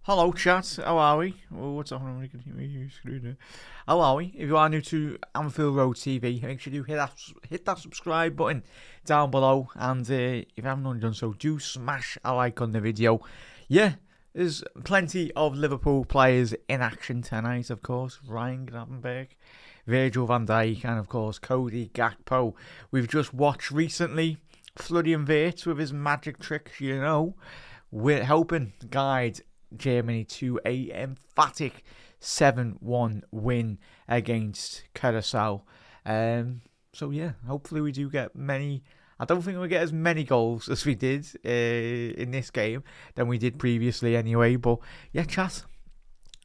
Hello, chat. How are we? Oh, what's up? How are we? If you are new to Anfield Road TV, make sure you hit that subscribe button down below. And if you haven't already done so, do smash a like on the video. Yeah, there's plenty of Liverpool players in action tonight, of course. Ryan Gravenberch, Virgil van Dijk, and of course Cody Gakpo. We've just watched recently Florian Wirtz with his magic tricks, we're helping guide Germany to a emphatic 7-1 win against Curacao. So yeah, hopefully we do get many. I don't think we'll get as many goals as we did in this game than we did previously anyway. But yeah, chat.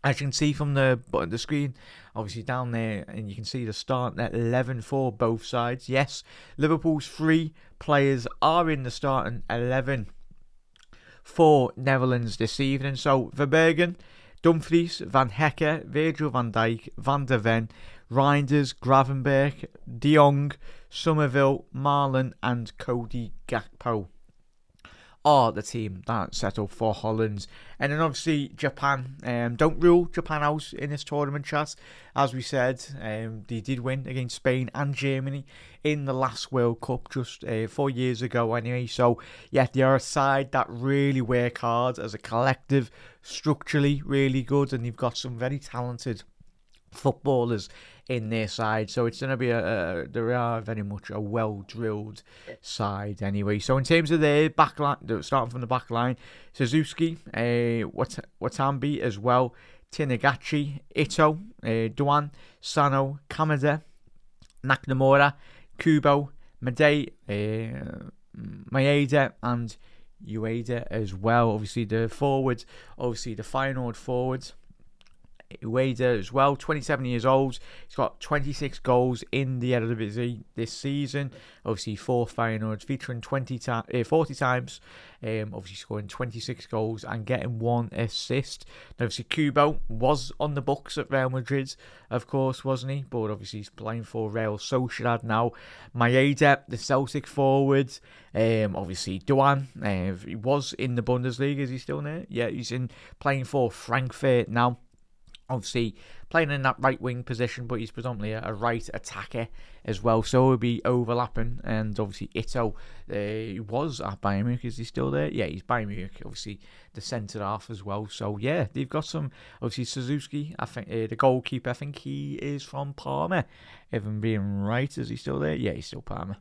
As you can see from the screen, obviously down there, and you can see the starting at 11 for both sides. Yes, Liverpool's 3 players are in the starting 11 for Netherlands this evening. So Verbergen, Dumfries, Van Hecke, Virgil van Dijk, Van der Ven, Reinders, Gravenberch, De Jong, Somerville, Marlon and Cody Gakpo are the team that set up for Holland. And then obviously Japan. Don't rule Japan out in this tournament, chat. As we said, they did win against Spain and Germany in the last World Cup just 4 years ago anyway. So yeah, they are a side that really work hard as a collective, structurally really good, and they've got some very talented footballers in their side, so it's going to be they are very much a well-drilled side anyway. So in terms of their backline, starting from the back line, Suzuki, Watambi as well, Tinagachi, Ito, Duan, Sano, Kamada, Nakamura, Kubo, Madei, Maeda and Ueda as well. Obviously the forwards, the Feyenoord forwards, Ueda as well, 27 years old. He's got 26 goals in the Eredivisie this season. Obviously, for Feyenoord, featuring 40 times. Obviously, scoring 26 goals and getting 1 assist. Now, obviously, Kubo was on the books at Real Madrid, of course, wasn't he? But obviously, he's playing for Real Sociedad now. Maeda, the Celtic forward. Obviously, Duan, he was in the Bundesliga. Is he still there? Yeah, he's playing for Frankfurt now. Obviously, playing in that right wing position, but he's predominantly a right attacker as well. So he'll be overlapping. And obviously, Ito, he was at Bayern Munich. Is he still there? Yeah, he's Bayern Munich. Obviously, the centre half as well. So yeah, they've got some. Obviously, Suzuki, I think the goalkeeper, I think he is from Parma. If I'm being right, is he still there? Yeah, he's still Parma.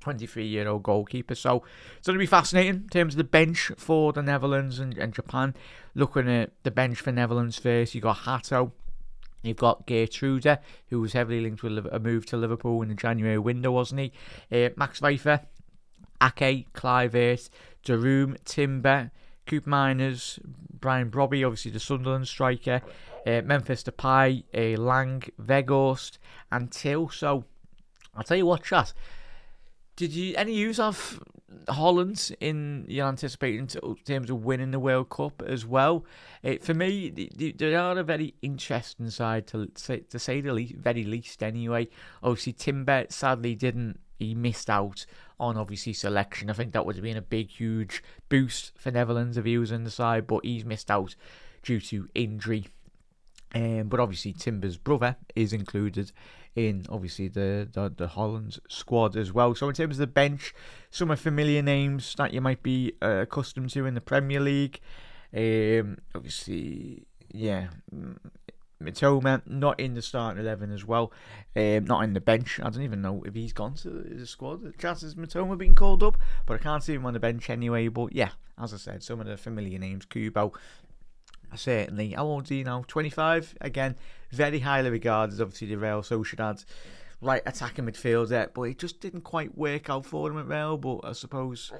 23-year-old goalkeeper. So it's going to be fascinating in terms of the bench for the Netherlands and Japan. Looking at the bench for Netherlands first, you've got Hato, you've got Geertruida, who was heavily linked with a move to Liverpool in the January window, wasn't he? Max Pfeiffer, Ake, Kluivert, De Room, Timber, Coop Miners, Brian Brobby, obviously the Sunderland striker, Memphis Depay, Lang, Weghorst and Till. So I'll tell you what, chat. Did you any use of Holland in your anticipating in terms of winning the World Cup as well? For me, they are a very interesting side to say the very least. Anyway, obviously Timber sadly didn't. He missed out on obviously selection. I think that would have been a big, huge boost for Netherlands if he was in the side, but he's missed out due to injury. But obviously Timber's brother is included in obviously the Holland squad as well. So in terms of the bench, some are familiar names that you might be accustomed to in the Premier League. Obviously, yeah, Mitoma not in the starting 11 as well, not in the bench. I don't even know if he's gone to the squad. The chances Mitoma being called up, but I can't see him on the bench anyway. But yeah, as I said, some of the familiar names, Kubo. Certainly. How old is he now? 25. Again, very highly regarded, obviously, the Real Sociedad right attacking midfielder, but it just didn't quite work out for him at Real. But I suppose,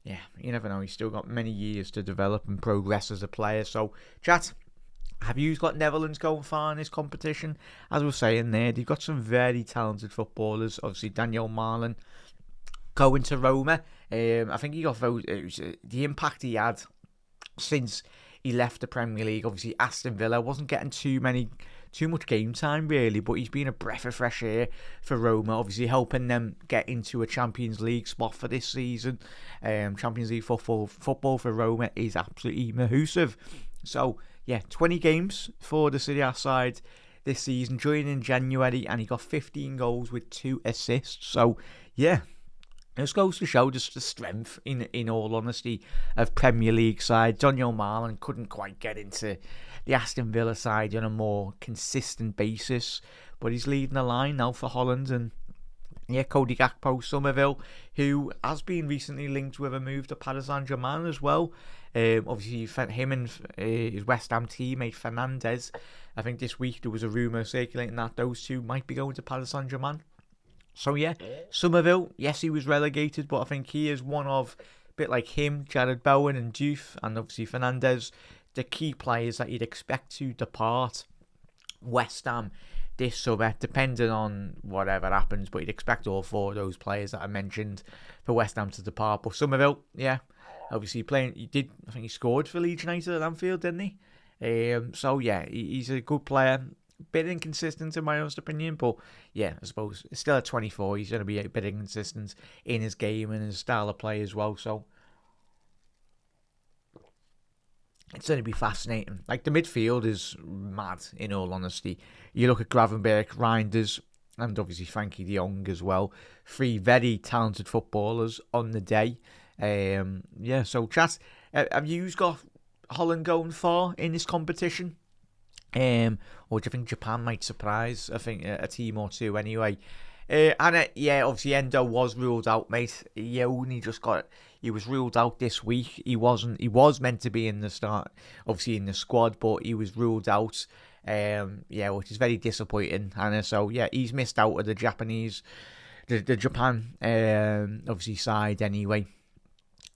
yeah, you never know. He's still got many years to develop and progress as a player. So, chat, have you got Netherlands going far in this competition? As we were saying there, they've got some very talented footballers. Obviously, Daniel Marlon going to Roma. I think he got voted. It was, the impact he had since he left the Premier League. Obviously, Aston Villa wasn't getting too much game time really, but he's been a breath of fresh air for Roma. Obviously, helping them get into a Champions League spot for this season. Champions League football for Roma is absolutely massive. So, yeah, 20 games for the Serie A side this season, joined in January, and he got 15 goals with 2 assists. So, yeah, this goes to show just the strength, in all honesty, of Premier League side. Daniel Marlon couldn't quite get into the Aston Villa side on a more consistent basis, but he's leading the line now for Holland. And yeah, Cody Gakpo, Somerville, who has been recently linked with a move to Paris Saint-Germain as well. Obviously, him and his West Ham teammate Fernandez, I think this week there was a rumour circulating that those two might be going to Paris Saint-Germain. So yeah, Somerville, yes, he was relegated, but I think he is one of, a bit like him, Jared Bowen and Diouf, and obviously Fernandez, the key players that you'd expect to depart West Ham this summer, depending on whatever happens, but you'd expect all 4 of those players that I mentioned for West Ham to depart. But Somerville, yeah, obviously playing, I think he scored for Leeds United at Anfield, didn't he? So yeah, he's a good player. Bit inconsistent in my honest opinion, but yeah, I suppose still at 24, he's going to be a bit inconsistent in his game and his style of play as well. So it's going to be fascinating. Like, the midfield is mad, in all honesty. You look at Gravenberch, Reinders, and obviously Frankie de Jong as well. 3 very talented footballers on the day. Yeah, so chat, have you got Holland going far in this competition? Or do you think Japan might surprise? I think a team or two anyway. Yeah, obviously Endo was ruled out, mate. He was ruled out this week. He was meant to be in the start, obviously in the squad, but he was ruled out. Yeah, which is very disappointing. And so yeah, he's missed out of the Japan obviously side anyway.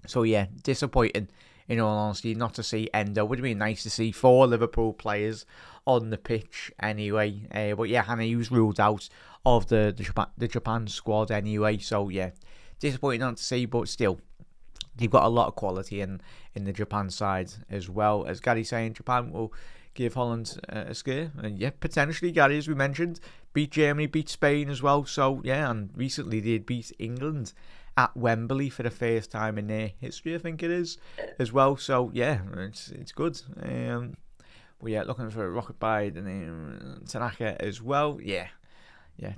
So yeah, disappointing, in all honesty, not to see Endo. Would have been nice to see 4 Liverpool players on the pitch anyway. But yeah, Hannah, he was ruled out of the Japan squad anyway. So yeah, disappointing not to see, but still, they've got a lot of quality in the Japan side as well. As Gary saying, Japan will give Holland a scare. And yeah, potentially, Gary, as we mentioned, beat Germany, beat Spain as well. So yeah, and recently they beat England at Wembley for the first time in their history, I think it is, as well. So yeah, it's good. But yeah, looking for a rocket by the name Tanaka as well. Yeah,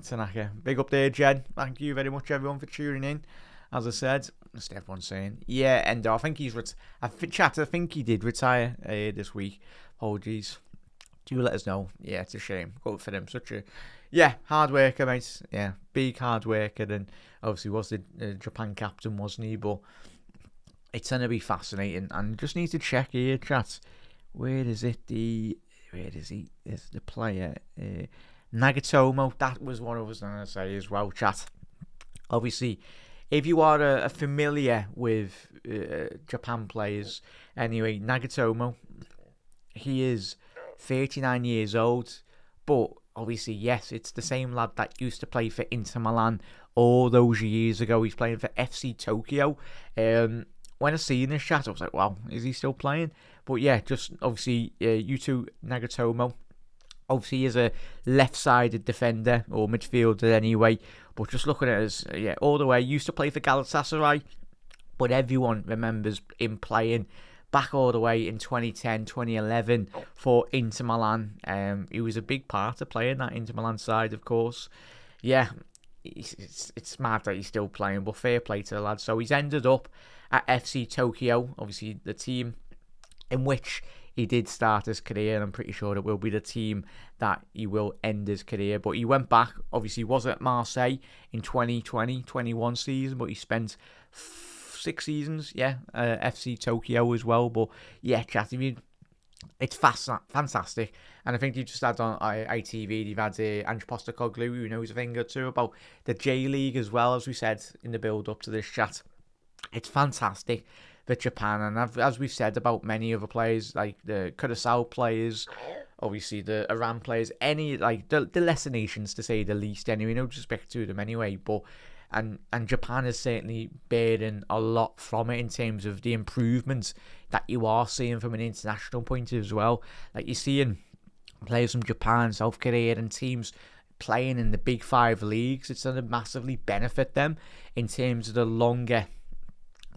Tanaka. Big up there, Jen. Thank you very much, everyone, for tuning in. As I said, that's everyone saying. Yeah, and I think he's I think he did retire this week. Apologies. Do let us know. Yeah, it's a shame. Good for him. Such a hard worker, mate. Yeah, big hard worker, and obviously was the Japan captain, wasn't he? But it's going to be fascinating, and just need to check here, chat. Where is he? Is the player Nagatomo? That was what I was going to say as well, chat. Obviously, if you are a familiar with Japan players, anyway, Nagatomo, he is 39 years old, but obviously, yes, it's the same lad that used to play for Inter Milan all those years ago. He's playing for FC Tokyo. When I seen this chat, I was like, wow, is he still playing? But yeah, just obviously, Yuto Nagatomo, obviously is a left-sided defender or midfielder anyway. But just looking at us, all the way, used to play for Galatasaray, but everyone remembers him playing back all the way in 2010, 2011 for Inter Milan. He was a big part of playing that Inter Milan side, of course. Yeah, it's mad that he's still playing, but fair play to the lad. So he's ended up at FC Tokyo, obviously the team in which he did start his career, and I'm pretty sure it will be the team that he will end his career. But he went back, obviously was at Marseille in 2020-21 season, but he spent 6 seasons, FC Tokyo as well. But yeah, chat, it's fantastic. And I think you just had on ITV, you've had Ange Postecoglou, who knows a thing or two about the J-League as well, as we said in the build-up to this chat. It's fantastic for Japan, and as we've said about many other players, like the Curaçao players, obviously the Iran players, any, like the lesser nations, to say the least, anyway, no disrespect to them anyway, but and Japan is certainly bearing a lot from it in terms of the improvements that you are seeing from an international point of view as well. Like, you're seeing players from Japan, South Korea, and teams playing in the Big Five leagues. It's going to massively benefit them in terms of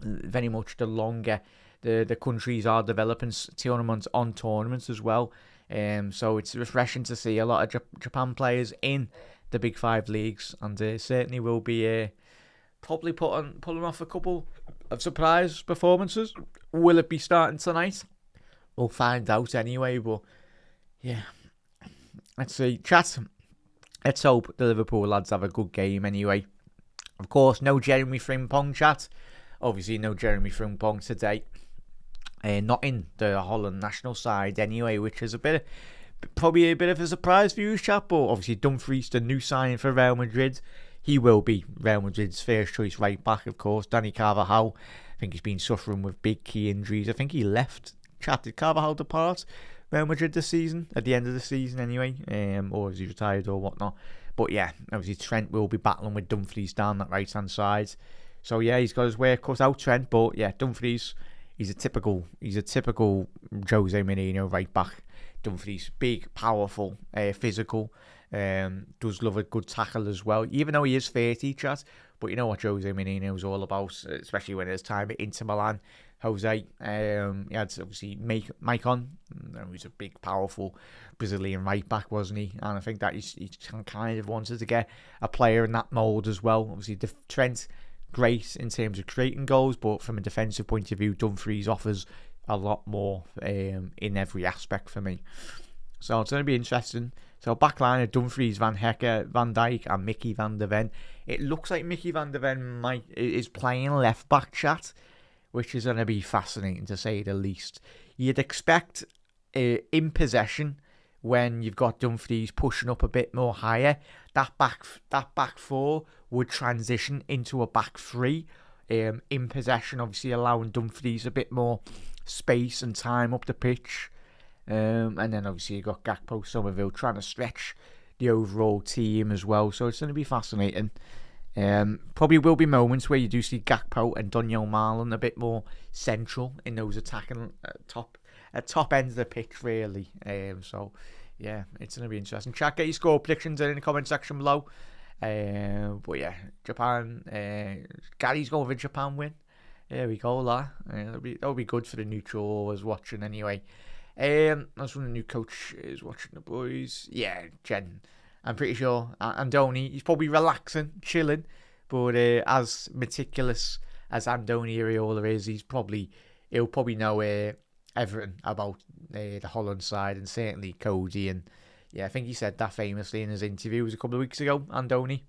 very much the longer the countries are developing tournaments on tournaments as well. So it's refreshing to see a lot of Japan players in the Big Five leagues, and certainly will be probably pulling off a couple of surprise performances. Will it be starting tonight? We'll find out anyway, but yeah. Let's see. Chat. Let's hope the Liverpool lads have a good game anyway. Of course, no Jeremy Frimpong, chat. Obviously, no Jeremy Frimpong today. Not in the Holland national side anyway, which is probably a bit of a surprise for you, chat. But obviously, Dumfries, the new signing for Real Madrid, he will be Real Madrid's first choice right back, of course. Danny Carvajal, I think he's been suffering with big key injuries. I think he left. Chat, did Carvajal depart Real Madrid this season, at the end of the season anyway, or is he retired or whatnot? But yeah, obviously Trent will be battling with Dumfries down that right hand side. So yeah, he's got his work cut out, Trent. But yeah, Dumfries, he's a typical Jose Mourinho right back. Dumfries, big, powerful, physical, does love a good tackle as well. Even though he is 30, chat. But you know what Jose Mourinho is all about, especially when it's time at Inter Milan. Jose, he had obviously Maicon, who's a big, powerful Brazilian right back, wasn't he? And I think that he kind of wanted to get a player in that mould as well. Obviously, Trent, great in terms of creating goals, but from a defensive point of view, Dumfries offers a lot more in every aspect for me. So it's going to be interesting. So back line of Dumfries, Van Hecker, Van Dijk, and Mickey van der Ven. It looks like Mickey van der Ven is playing left back, chat, which is going to be fascinating to say the least. You'd expect in possession, when you've got Dumfries pushing up a bit more higher, that back four would transition into a back three. In possession, obviously allowing Dumfries a bit more space and time up the pitch. And then obviously you've got Gakpo, Somerville trying to stretch the overall team as well. So it's going to be fascinating. Probably will be moments where you do see Gakpo and Daniel Marlon a bit more central in those attacking top end of the pitch, really. So yeah, it's going to be interesting. Chat, get your score predictions in the comment section below. But yeah, Japan. Gary's going with a Japan win. There we go, that. That'll be good for the neutral was watching anyway. That's when the new coach is watching the boys. Yeah, Jen. I'm pretty sure Andoni, he's probably relaxing, chilling, but as meticulous as Andoni Iraola is, he'll probably know everything about the Holland side, and certainly Cody. And yeah, I think he said that famously in his interviews a couple of weeks ago, Andoni.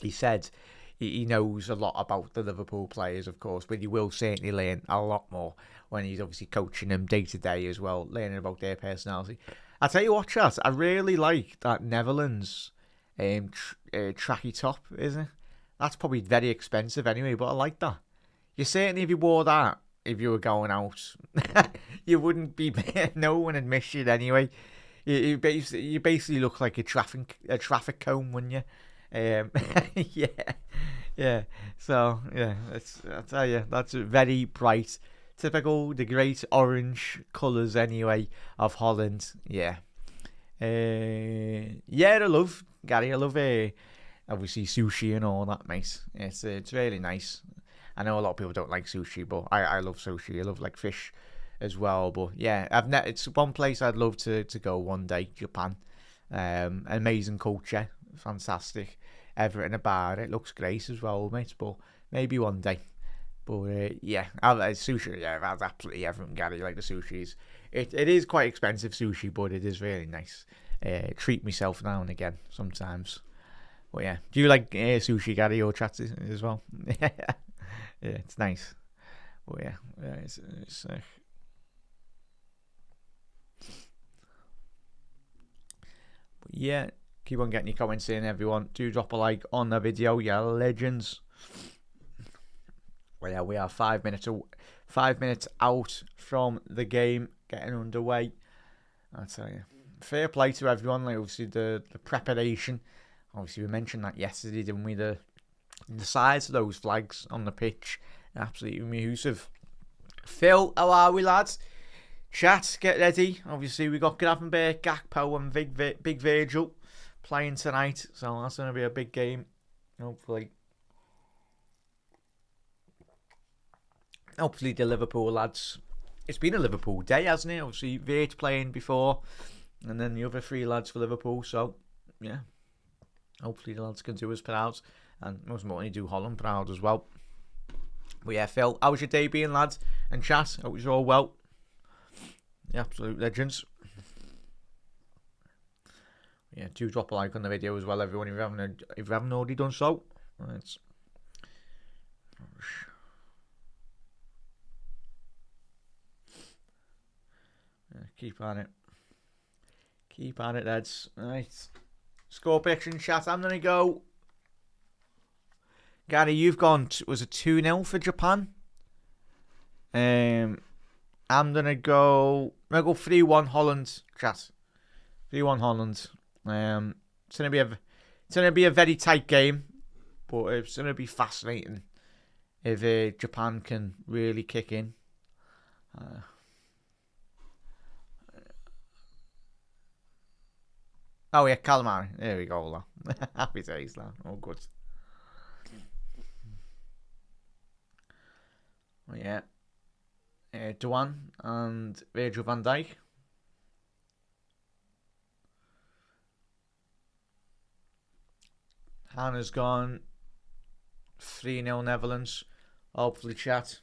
He said he knows a lot about the Liverpool players, of course, but he will certainly learn a lot more when he's obviously coaching them day to day as well, learning about their personality. I'll tell you what, chat, I really like that Netherlands tracky top, isn't it? That's probably very expensive anyway, but I like that. You certainly, if you wore that, if you were going out, you wouldn't be, no one would miss you anyway. You basically look like a traffic cone, wouldn't you? Yeah. So yeah, I'll tell you, that's very bright, typical the great orange colours anyway of Holland. Yeah. I love Gary. I love obviously sushi and all that, mate. It's really nice. I know a lot of people don't like sushi, but I love sushi. I love like fish as well. But yeah, it's one place I'd love to go one day. Japan, amazing culture, fantastic. Everything about it looks great as well, mate. But maybe one day. But yeah, sushi. Yeah, that's absolutely everything, Gary. Like the sushis. It is quite expensive sushi, but it is really nice. Treat myself now and again sometimes. But yeah, do you like sushi, Gary, or chats as well? Yeah, it's nice. But yeah, it's but yeah, keep on getting your comments in, everyone. Do drop a like on the video, yeah, legends. Well, yeah, we are 5 minutes out from the game getting underway. I'll tell you, fair play to everyone. Like obviously the preparation. Obviously we mentioned that yesterday, didn't we? The size of those flags on the pitch, absolutely massive. Phil, how are we, lads? Chat, get ready. Obviously we got Gravenberch, Gakpo, and Big Virgil playing tonight, so that's going to be a big game. Hopefully. hopefully the Liverpool lads. It's been a Liverpool day, hasn't it? Obviously, Vert playing before, and then the other 3 lads for Liverpool. So, yeah, hopefully the lads can do us proud, and most importantly do Holland proud as well. But yeah, Phil, how was your day being, lads? And chat, hope you're all well. The absolute legends. Yeah, do drop a like on the video as well, everyone, if you haven't already done so. Right. Yeah, keep at it. Keep at it, lads. Right. Score prediction chat. I'm going to go. Gary, you've gone. Was it 2-0 for Japan? I'm going to go. 3-1 Holland, chat. 3-1 Holland. It's going to be a very tight game, but it's going to be fascinating if Japan can really kick in. Oh yeah, calamari. There we go, lad. Happy days, lad. All good. Oh, yeah. Duan and Virgil van Dijk. Hannah's gone 3-0 Netherlands. Hopefully, chat.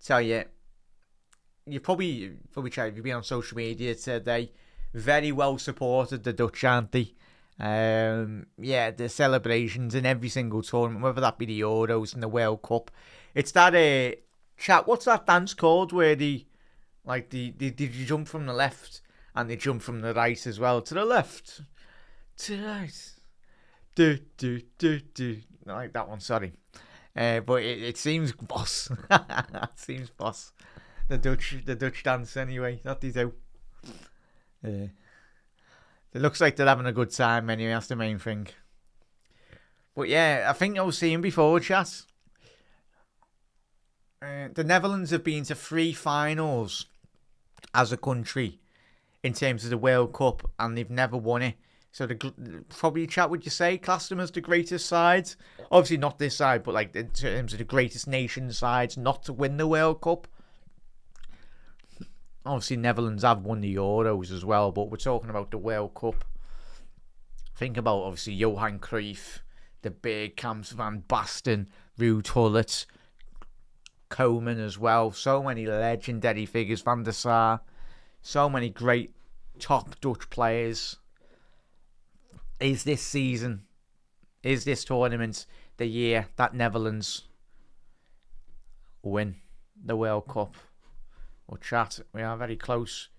Tell you, you probably tried. If you've been on social media today, very well supported the Dutch, aren't they? Yeah, the celebrations in every single tournament, whether that be the Euros and the World Cup. It's that chat. What's that dance called where they jump from the left and they jump from the right as well? To the left, to the right. Do. Not like that one. Sorry. But it seems boss. It seems boss. The Dutch dance anyway. That they do. It looks like they're having a good time anyway. That's the main thing. But yeah, I think I was seeing before, chat. The Netherlands have been to 3 finals as a country in terms of the World Cup, and they've never won it. So probably, chat, would you say, class them as the greatest sides? Obviously not this side, but like in terms of the greatest nation sides not to win the World Cup. Obviously, Netherlands have won the Euros as well, but we're talking about the World Cup. Think about, obviously, Johan Cruyff, the big Camps van Basten, Ruud Gullit, Koeman as well. So many legendary figures, Van der Sar. So many great top Dutch players. Is this season, is this tournament the year that Netherlands win the World Cup? Well, chat, we are very close.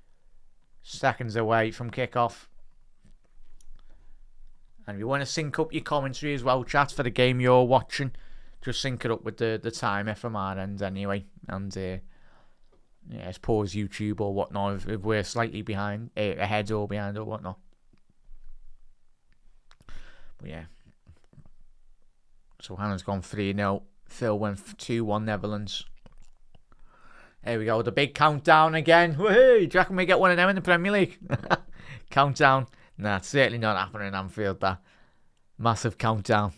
Seconds away from kickoff. And if you want to sync up your commentary as well, chat, for the game you're watching, just sync it up with the timer from our end anyway. And yeah, it's pause YouTube or whatnot if we're slightly behind, ahead or behind or whatnot. But yeah. So Hannah's gone 3-0. Phil went 2-1 Netherlands. There we go. The big countdown again. Woohoo! Do you reckon we get one of them in the Premier League? Countdown. Nah, it's certainly not happening in Anfield, that. Massive countdown.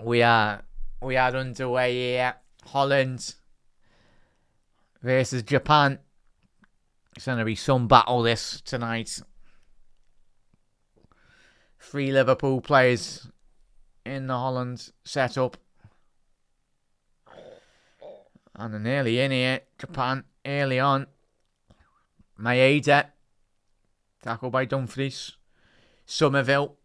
We are underway here. Holland versus Japan. It's going to be some battle this tonight. 3 Liverpool players in the Holland setup. And they're nearly in here. Japan early on. Maeda. Tackled by Dumfries. Somerville.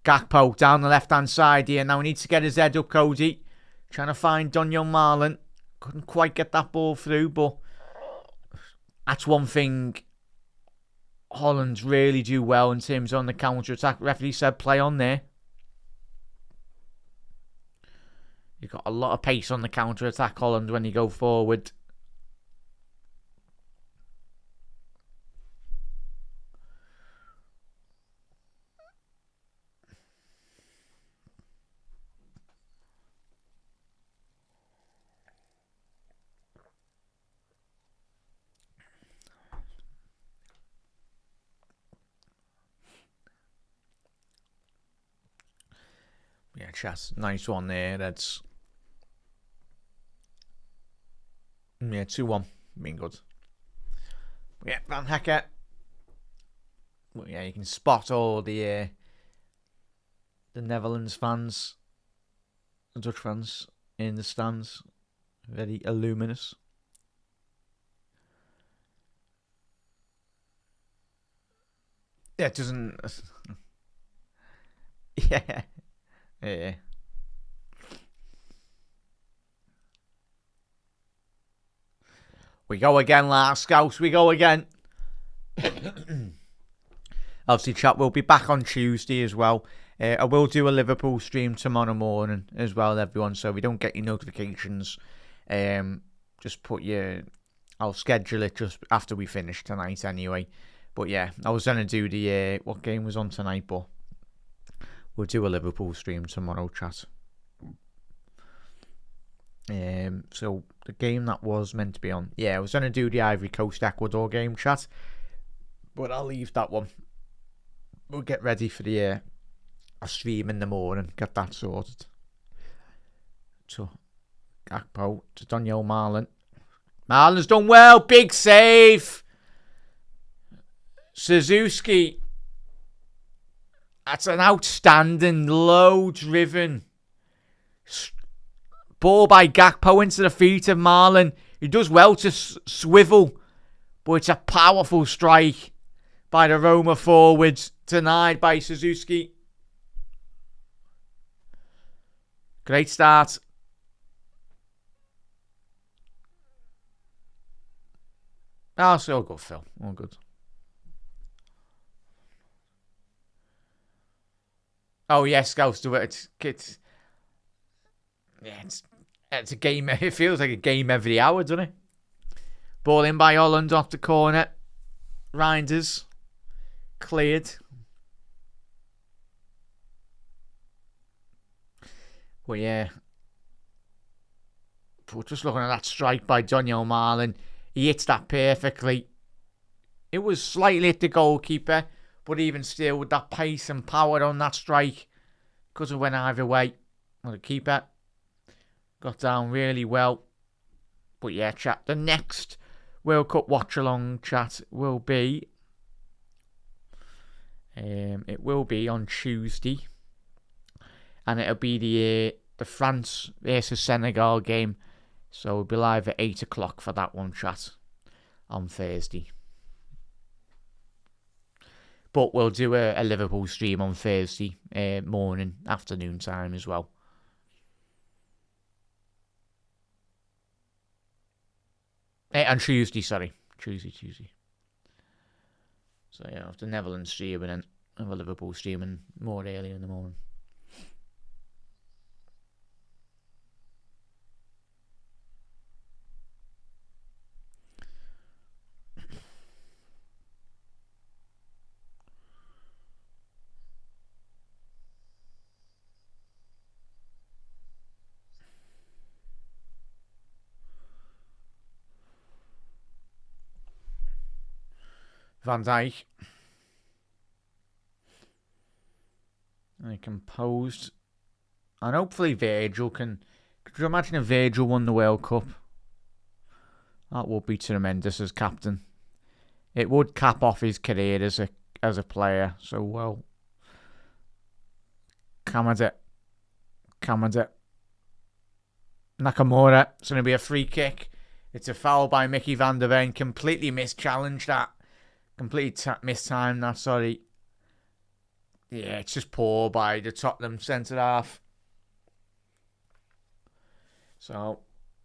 Gakpo down the left-hand side here. Now he needs to get his head up, Cody. Trying to find Daniel Marlon. Couldn't quite get that ball through, but that's one thing Holland really do well in terms on the counter-attack. Referee said play on there. You've got a lot of pace on the counter-attack, Holland, when you go forward. Yeah, chat. Nice one there. That's 2-1. Being good. Yeah, Van Hecker. Well, yeah, you can spot all the Netherlands fans, the Dutch fans in the stands. Very luminous. Yeah, it doesn't. Yeah. Yeah. We go again, last scouts. We go again. Obviously, chat will be back on Tuesday as well. I will do a Liverpool stream tomorrow morning as well, everyone. So if you don't get your notifications, just put your. I'll schedule it just after we finish tonight anyway. But yeah, I was going to do the what game was on tonight, but we'll do a Liverpool stream tomorrow, chat. So the game that was meant to be on, I was going to do the Ivory Coast Ecuador game, chat, but I'll leave that one. We'll get ready for the a stream in the morning, get that sorted. So Gakpo to Daniel Marlon. Marlon's done well, big save. Suzuki. That's an outstanding, low-driven ball by Gakpo into the feet of Marlon. He does well to swivel, but it's a powerful strike by the Roma forwards, denied by Suzuki. Great start. Oh, so good, Phil. All good. Oh, yes, Scouts do it. It's a game. It feels like a game every hour, doesn't it? Ball in by Holland off the corner. Reinders. Cleared. Well, yeah. But just looking at that strike by Daniel Marlon, he hits that perfectly. It was slightly at the goalkeeper, but even still, with that pace and power on that strike, could have went either way. Well, the keeper got down really well. But yeah, chat, the next World Cup watch-along, chat, will be... it will be on Tuesday. And it'll be the France versus Senegal game. So we'll be live at 8 o'clock for that one, chat, on Thursday. But we'll do a Liverpool stream on Thursday morning, afternoon time as well. And Tuesday, sorry. Tuesday. So yeah, after Netherlands stream and then have a Liverpool stream and more early in the morning. Van Dijk. And composed. And hopefully Virgil can... Could you imagine if Virgil won the World Cup? That would be tremendous as captain. It would cap off his career as a player. So, well... Kamada. Nakamura. It's going to be a free kick. It's a foul by Mickey van der Ven. Completely mischallenged that. Completely mistimed that, sorry. Yeah, it's just poor by the Tottenham centre-half. So,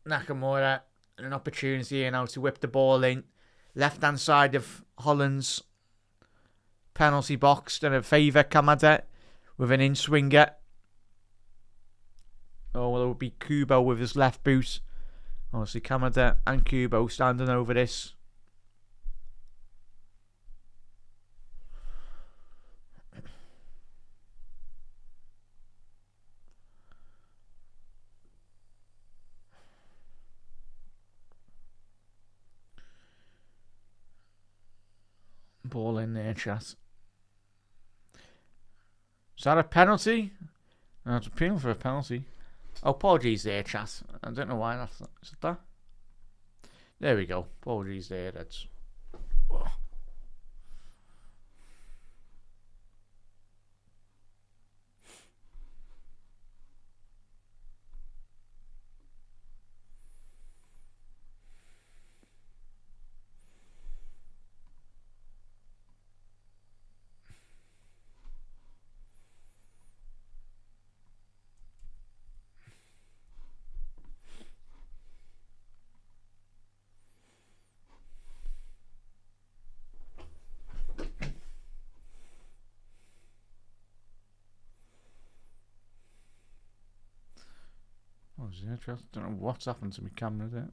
Nakamura, an opportunity here now to whip the ball in. Left-hand side of Holland's penalty box to favour Kamada with an in-swinger. Oh, well, it would be Kubo with his left boot. Obviously, Kamada and Kubo standing over this. Ball in there, chat. Is that a penalty? It's appealing for a penalty. Oh, apologies there, chat. I don't know why that's... Is it that? There we go. Apologies there, that's... I don't know what's happened to my camera there.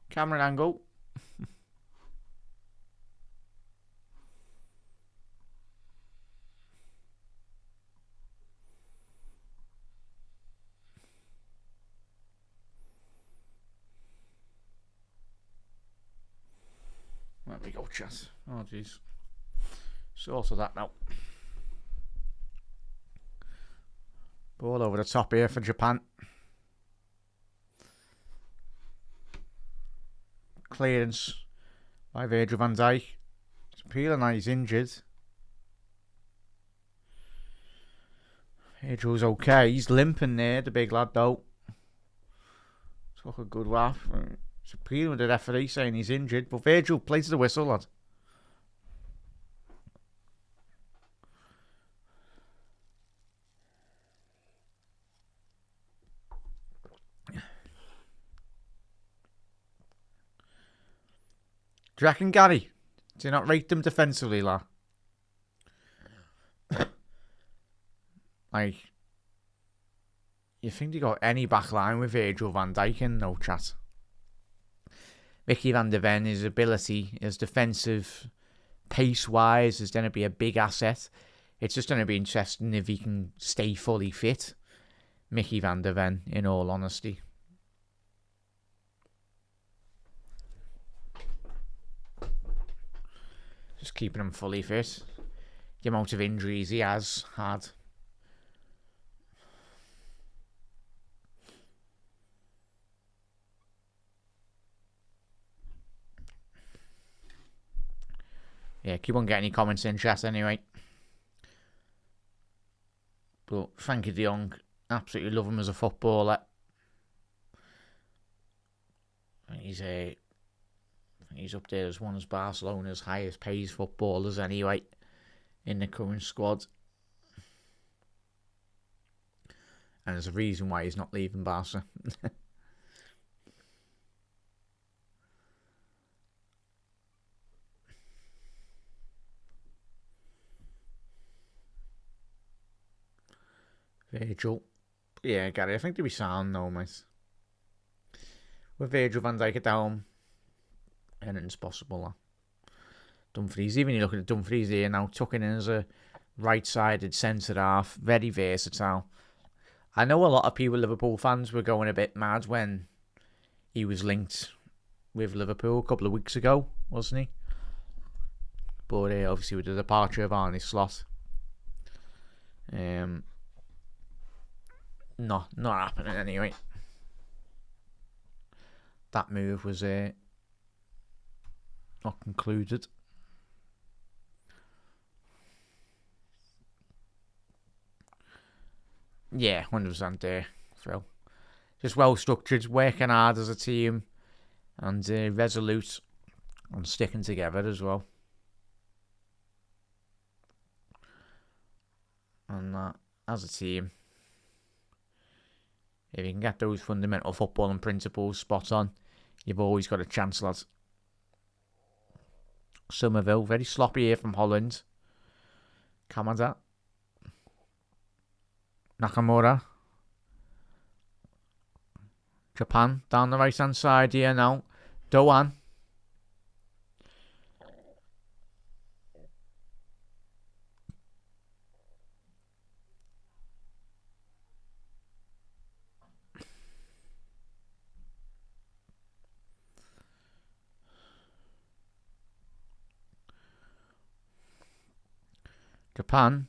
Camera angle. There we go, chat. Oh, jeez. Sort of that now. Ball over the top here for Japan. Clearance by Virgil van Dijk. It's appealing that he's injured. Virgil's okay. He's limping there, the big lad, though. Took a good whack. It's appealing with the referee saying he's injured. But Virgil plays the whistle, lad. Do you reckon, Gary? Do you not rate them defensively, lad? Like, you think they got any back line with Virgil van Dijk in? No, chat. Mickey van der Ven, his ability, his defensive pace-wise is going to be a big asset. It's just going to be interesting if he can stay fully fit. Mickey van der Ven, in all honesty. Just keeping him fully fit. The amount of injuries he has had. Yeah, keep on getting your comments in, chat, anyway. But Frankie de Jong, absolutely love him as a footballer. He's up there as one of Barcelona's highest paid footballers anyway in the current squad. And there's a reason why he's not leaving Barca. Virgil. Yeah, Gary, I think they'll be sound though, mate. With Virgil van Dijk at home, anything's possible. Dumfries, even you look at Dumfries here now, tucking in as a right-sided centre half, very versatile. I know a lot of people, Liverpool fans, were going a bit mad when he was linked with Liverpool a couple of weeks ago, wasn't he? But obviously with the departure of Arne Slot, not happening anyway. That move was not concluded. Yeah, 100% there, Phil. Just well structured, working hard as a team, and resolute and sticking together as well. And as a team, if you can get those fundamental footballing principles spot on, you've always got a chance, lads. Somerville, very sloppy here from Holland. Kamada. Nakamura. Japan down the right hand side here now. Doan. Japan.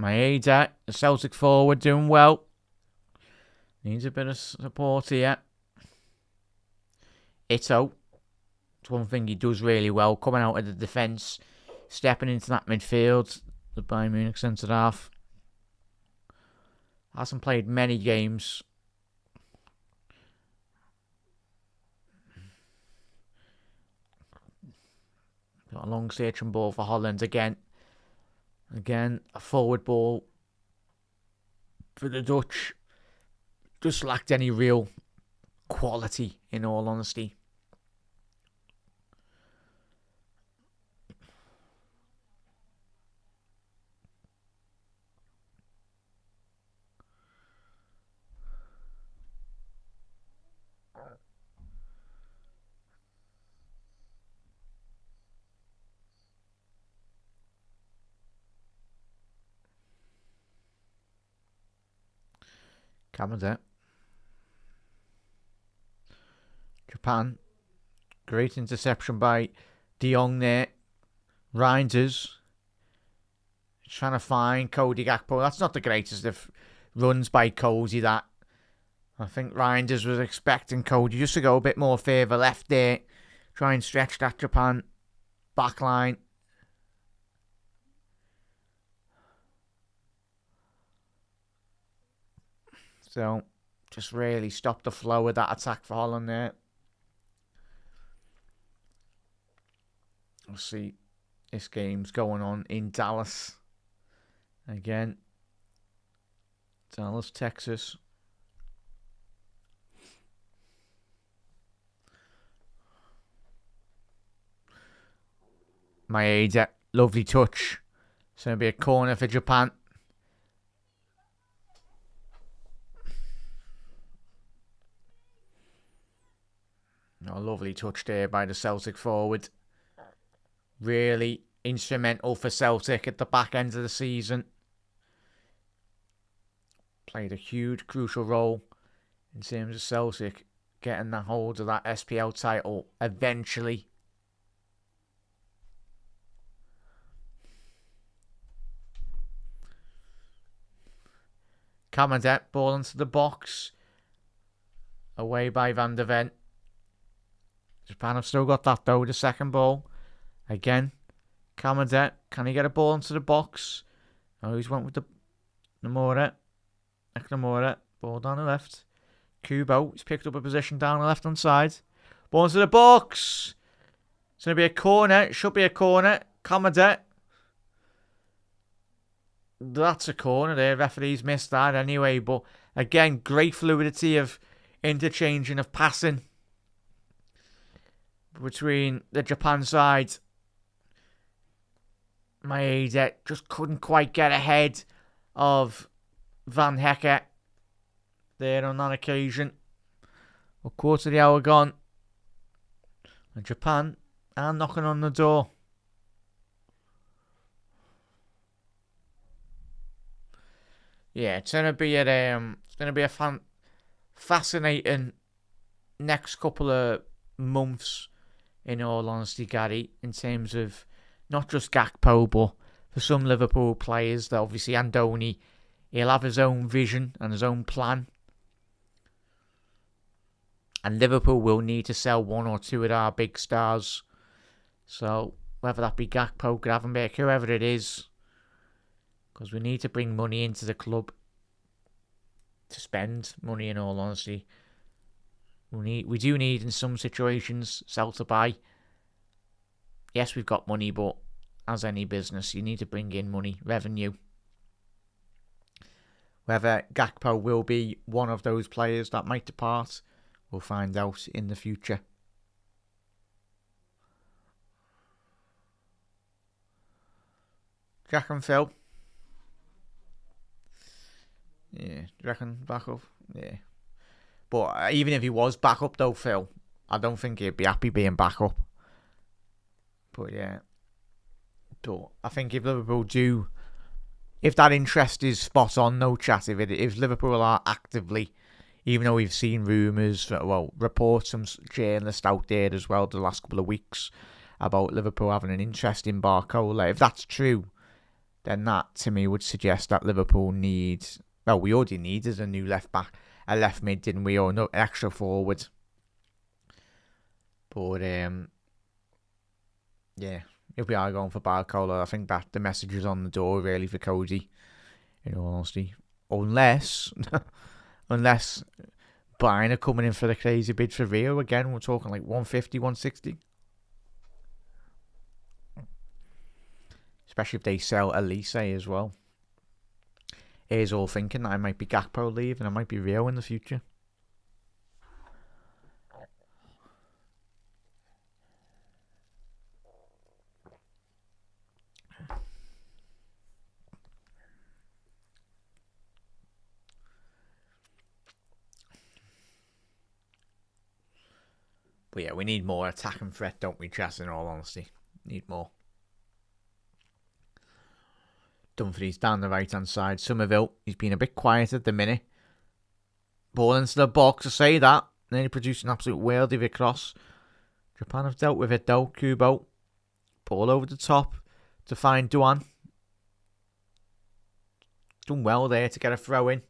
Maeda, the Celtic forward, doing well. Needs a bit of support here. Ito. It's one thing he does really well. Coming out of the defence. Stepping into that midfield. The Bayern Munich centre half. Hasn't played many games. Got a long searching ball for Holland again. Again, a forward ball for the Dutch. Just lacked any real quality, in all honesty. Canada. Japan. Great interception by De Jong there. Reinders. Trying to find Cody Gakpo. That's not the greatest of runs by Cody, that. I think Reinders was expecting Cody just to go a bit more further left there. Try and stretch that Japan backline. So, just really stopped the flow of that attack for Holland there. We'll see. This game's going on in Dallas. Again. Dallas, Texas. Maeda. Lovely touch. It's going to be a corner for Japan. A lovely touch there by the Celtic forward. Really instrumental for Celtic at the back end of the season. Played a huge, crucial role in terms of Celtic getting the hold of that SPL title eventually. Kamada, ball into the box. Away by Van der Ven. Japan have still got that though, the second ball. Again, Kamada, can he get a ball into the box? Oh, he's went with the Namora. Namora, ball down the left. Kubo, he's picked up a position down the left hand side. Ball into the box. It's going to be a corner. It should be a corner. Kamada. That's a corner there. Referees missed that anyway. But again, great fluidity of interchanging of passing between the Japan side. Maeda just couldn't quite get ahead of Van Hecker there on that occasion. A quarter of the hour gone. And Japan are knocking on the door. Yeah, it's gonna be a fascinating next couple of months, in all honesty, Gary, in terms of not just Gakpo, but for some Liverpool players, that obviously Andoni, he'll have his own vision and his own plan. And Liverpool will need to sell one or two of our big stars. So, whether that be Gakpo, Gravenberch, whoever it is, because we need to bring money into the club to spend money, in all honesty. We do need, in some situations, sell to buy. Yes, we've got money, but as any business, you need to bring in money, revenue. Whether Gakpo will be one of those players that might depart, we'll find out in the future. Jack and Phil. Yeah, do you reckon back up? Yeah. But even if he was back up though, Phil, I don't think he'd be happy being back up. But yeah. But I think if Liverpool do, if that interest is spot on, no chat, if Liverpool are actively, even though we've seen rumours, reports from journalists out there as well the last couple of weeks about Liverpool having an interest in Barcola, if that's true, then that to me would suggest that Liverpool needs. Well, we already needed a new left back, a left mid, didn't we? Or no extra forward. But yeah, if we are going for Barcola, I think that the message is on the door really for Cody. In all honesty, unless Bayern are coming in for the crazy bid for Rio again, we're talking like 150, 160. Especially if they sell Elise as well. Here's all thinking that I might be Gakpo leave and I might be Rio in the future. But yeah, we need more attacking threat, don't we, Chas, in all honesty? Need more. Dumfries down the right-hand side. Somerville, he's been a bit quiet at the minute. Ball into the box, to say that. And then he produced an absolute world of a cross. Japan have dealt with it though. Kubo. Ball over the top to find Duan. Done well there to get a throw in.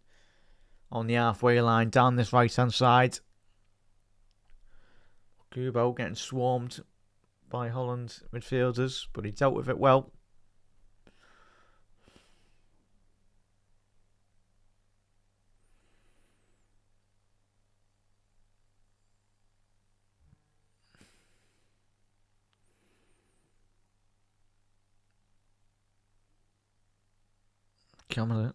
On the halfway line, down this right-hand side. Kubo getting swarmed by Holland midfielders, but he dealt with it well. Come on.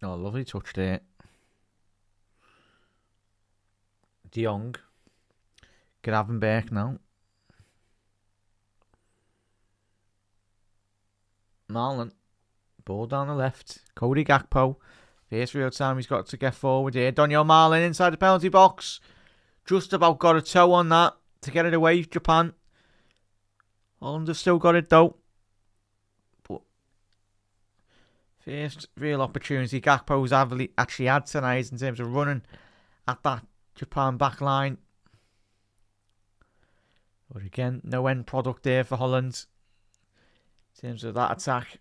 Oh, lovely touch there. De Jong. Gravenberg now. Marlon. Ball down the left. Cody Gakpo. First real time he's got to get forward here. Daniel Marlon inside the penalty box. Just about got a toe on that to get it away, Japan. Holland have still got it though. But first real opportunity Gakpo's actually had tonight in terms of running at that Japan back line. But again, no end product there for Holland in terms of that attack.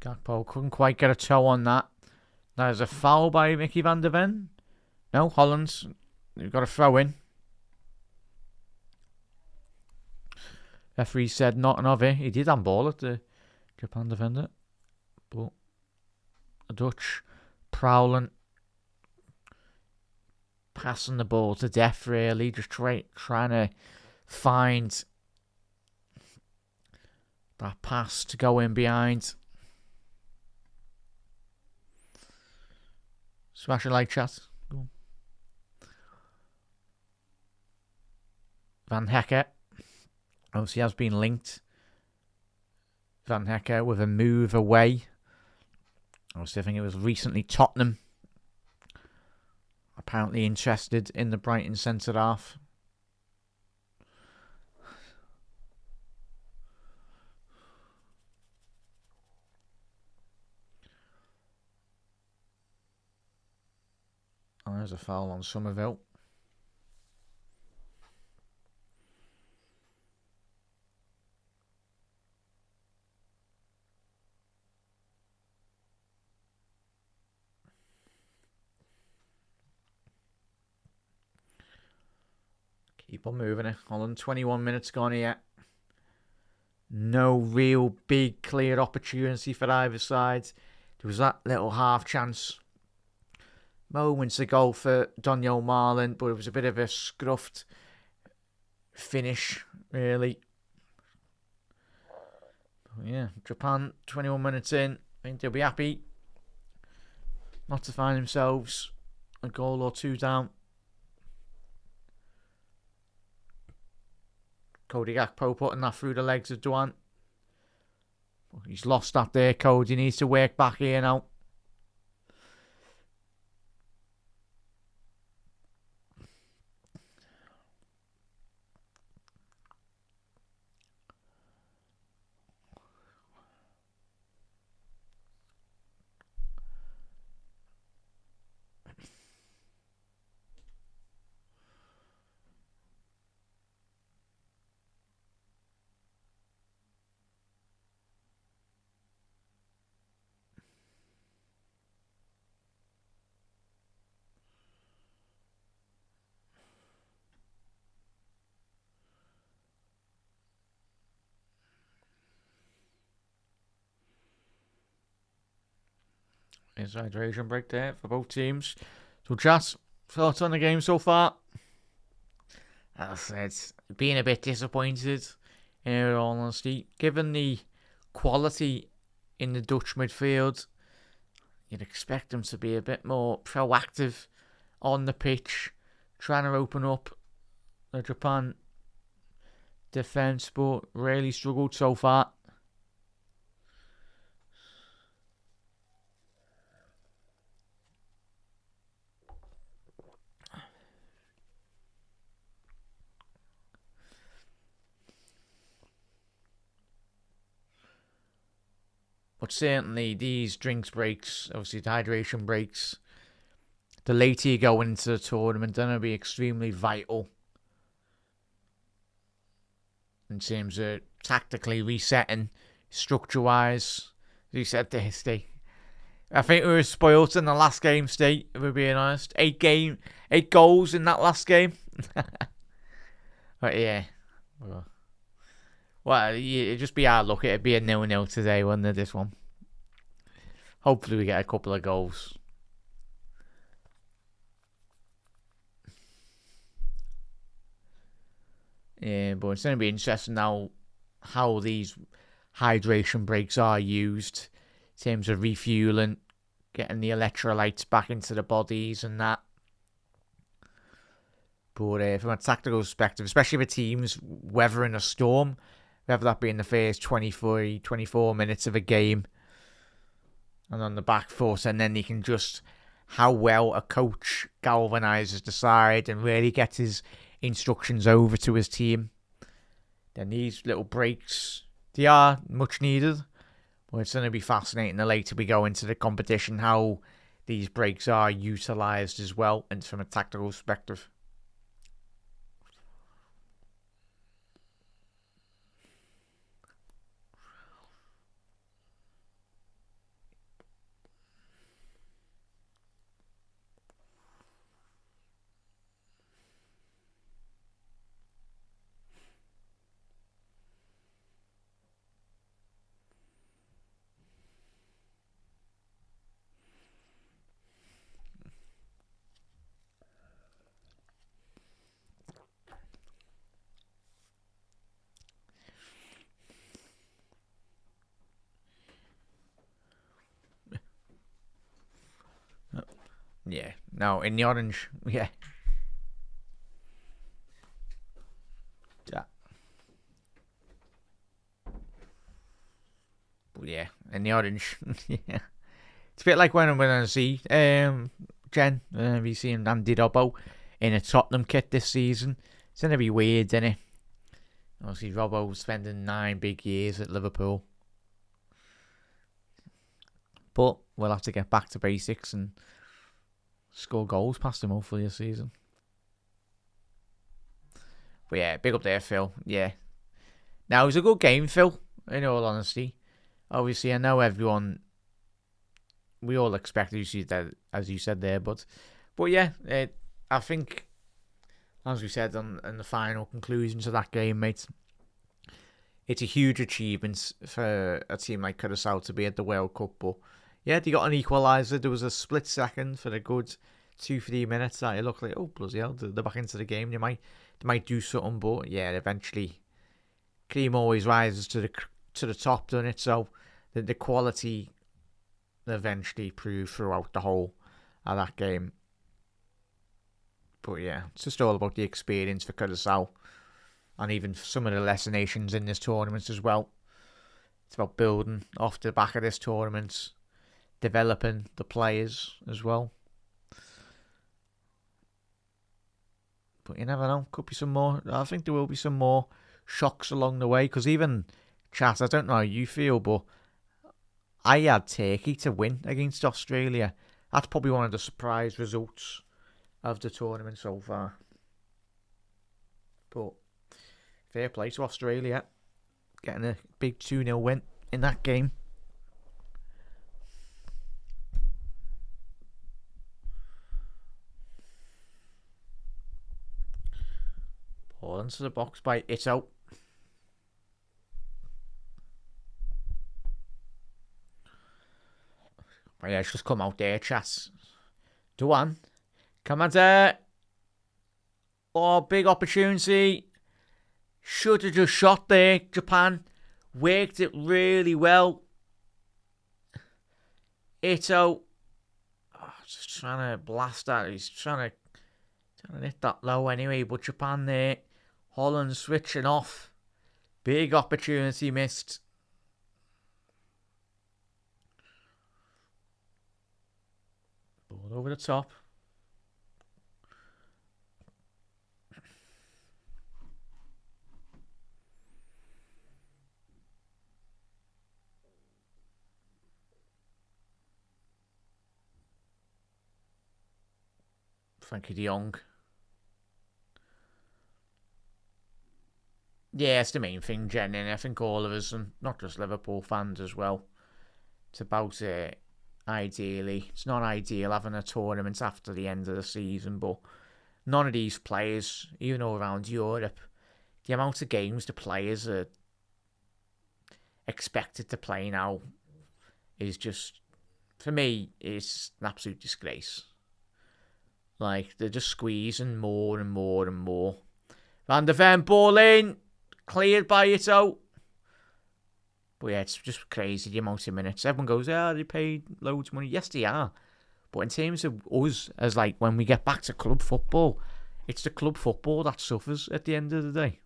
Gakpo couldn't quite get a toe on that. There's a foul by Mickey van der Ven. No, Holland's got a throw in. Referee said nothing of it. He did handball at the Japan defender. But the Dutch prowling. Passing the ball to death really. Just trying to find that pass to go in behind. Smash a like, chat. Van Hecker obviously has been linked. Van Hecker with a move away. Obviously, I think it was recently Tottenham. Apparently interested in the Brighton centre half. Oh, there's a foul on Somerville. Keep on moving it. Holland, 21 minutes gone here. No real big clear opportunity for either side. There was that little half chance moments ago for Daniel Marlin, but it was a bit of a scruffed finish, really. Yeah, Japan, 21 minutes in. I think they'll be happy not to find themselves a goal or two down. Cody Gakpo putting that through the legs of Duan. He's lost that there, Cody. He needs to work back here now. There's a hydration break there for both teams. So, Jazz, thoughts on the game so far? As I said, being a bit disappointed, in all honesty. Given the quality in the Dutch midfield, you'd expect them to be a bit more proactive on the pitch, trying to open up the Japan defence, but really struggled so far. But certainly these drinks breaks, obviously the hydration breaks, the later you go into the tournament, they're going to be extremely vital in terms of tactically resetting, structure-wise. As you said there, Steve. I think we were spoilt in the last game, Steve, if we're being honest. 8 goals in that last game. But yeah. Well, it'd just be our luck. It'd be a 0-0 today, wouldn't it, this one? Hopefully we get a couple of goals. Yeah, but it's going to be interesting now how these hydration breaks are used in terms of refueling, getting the electrolytes back into the bodies and that. But from a tactical perspective, especially for teams weathering a storm, whether that be in the first 24 minutes of a game and on the back foot, and then you can just how well a coach galvanises the side and really gets his instructions over to his team. Then these little breaks, they are much needed. But it's going to be fascinating the later we go into the competition how these breaks are utilised as well, and from a tactical perspective. Yeah, no, in the orange, yeah. Yeah. But yeah, in the orange, yeah. It's a bit like when I'm going to see Jen, we seen Andy Robbo in a Tottenham kit this season. It's going to be weird, isn't it? Obviously, Robbo spending 9 big years at Liverpool. But we'll have to get back to basics and score goals past him hopefully this season. But yeah, big up there, Phil. Yeah. Now, it was a good game, Phil, in all honesty. Obviously, I know everyone, we all expect you see that, as you said there, but yeah, I think, as we said in the final conclusions of that game, mate, it's a huge achievement for a team like Curaçao to be at the World Cup. But yeah, they got an equaliser. There was a split second for the good 2-3 minutes that you look like, oh bloody hell, they're back into the game. They might do something, but yeah, eventually cream always rises to the top, doesn't it? So the quality eventually proved throughout the whole of that game. But yeah, it's just all about the experience for Curaçao, and even some of the lesser nations in this tournament as well. It's about building off the back of this tournament, developing the players as well. But you never know. Could be some more. I think there will be some more shocks along the way. Because even, chat, I don't know how you feel, but I had Turkey to win against Australia. That's probably one of the surprise results of the tournament so far. But fair play to Australia, getting a big 2-0 win in that game. Ball into the box by Ito. Oh yeah, it's just come out there, chats. Duan. Come on there. Oh, big opportunity. Should have just shot there, Japan. Worked it really well. Ito. Oh, just trying to blast that. He's trying to hit that low anyway. But Japan there. Holland switching off. Big opportunity missed. Ball over the top. Frankie de Jong. Yeah, it's the main thing, Jen, and I think all of us, and not just Liverpool fans as well, it's about ideally. It's not ideal having a tournament after the end of the season, but none of these players, even all around Europe, the amount of games the players are expected to play now is just, for me, it's an absolute disgrace. Like, they're just squeezing more and more and more. Van der Ven, ball in. Cleared by Ito. But yeah, it's just crazy the amount of minutes. Everyone goes, they paid loads of money. Yes, they are. But in terms of us, as like when we get back to club football, it's the club football that suffers at the end of the day.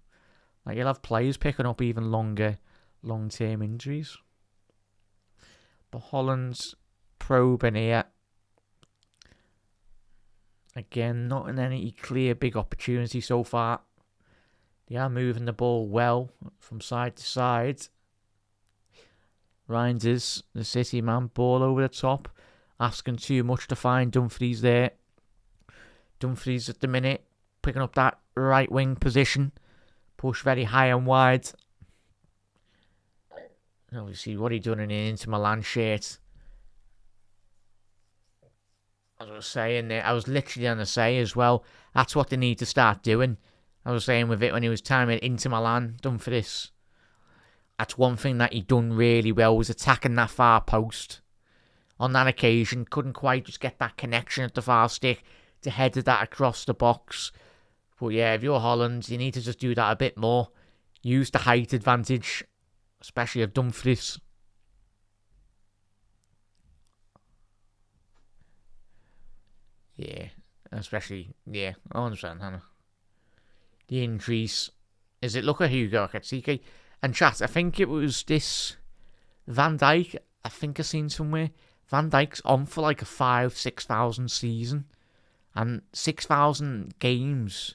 Like, you'll have players picking up even longer, long-term injuries. But Holland's probing here. Again, not in any clear big opportunity so far. They are moving the ball well from side to side. Reinders, the City man, ball over the top. Asking too much to find Dumfries there. Dumfries at the minute, picking up that right wing position. Push very high and wide. And obviously, what he done in an Inter Milan shirt. As I was saying there, I was literally going to say as well, that's what they need to start doing. I was saying with it when he was timing Inter Milan, Dumfries. That's one thing that he done really well, was attacking that far post. On that occasion, couldn't quite just get that connection at the far stick to header that across the box. But yeah, if you're Holland, you need to just do that a bit more. Use the height advantage, especially of Dumfries. Yeah, especially, yeah, I understand, Hannah. The injuries. Is it look at Hugo Akatsuki? And chat, I think it was this Van Dijk, I think I seen somewhere. Van Dijk's on for like a 5,000-6,000 season. And 6,000 games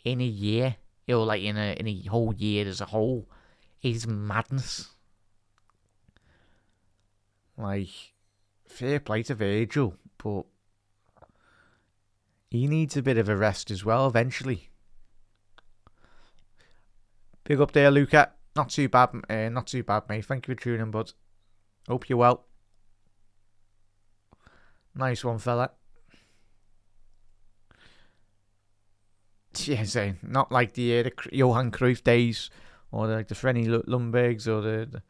in a year, or like in a whole year as a whole, is madness. Like, fair play to Virgil, but he needs a bit of a rest as well eventually. Big up there, Luca. Not too bad, mate. Thank you for tuning in, bud. Hope you're well. Nice one, fella. Yeah, saying not like the Johan Cruyff days, or like the Freddie Lumbergs, or the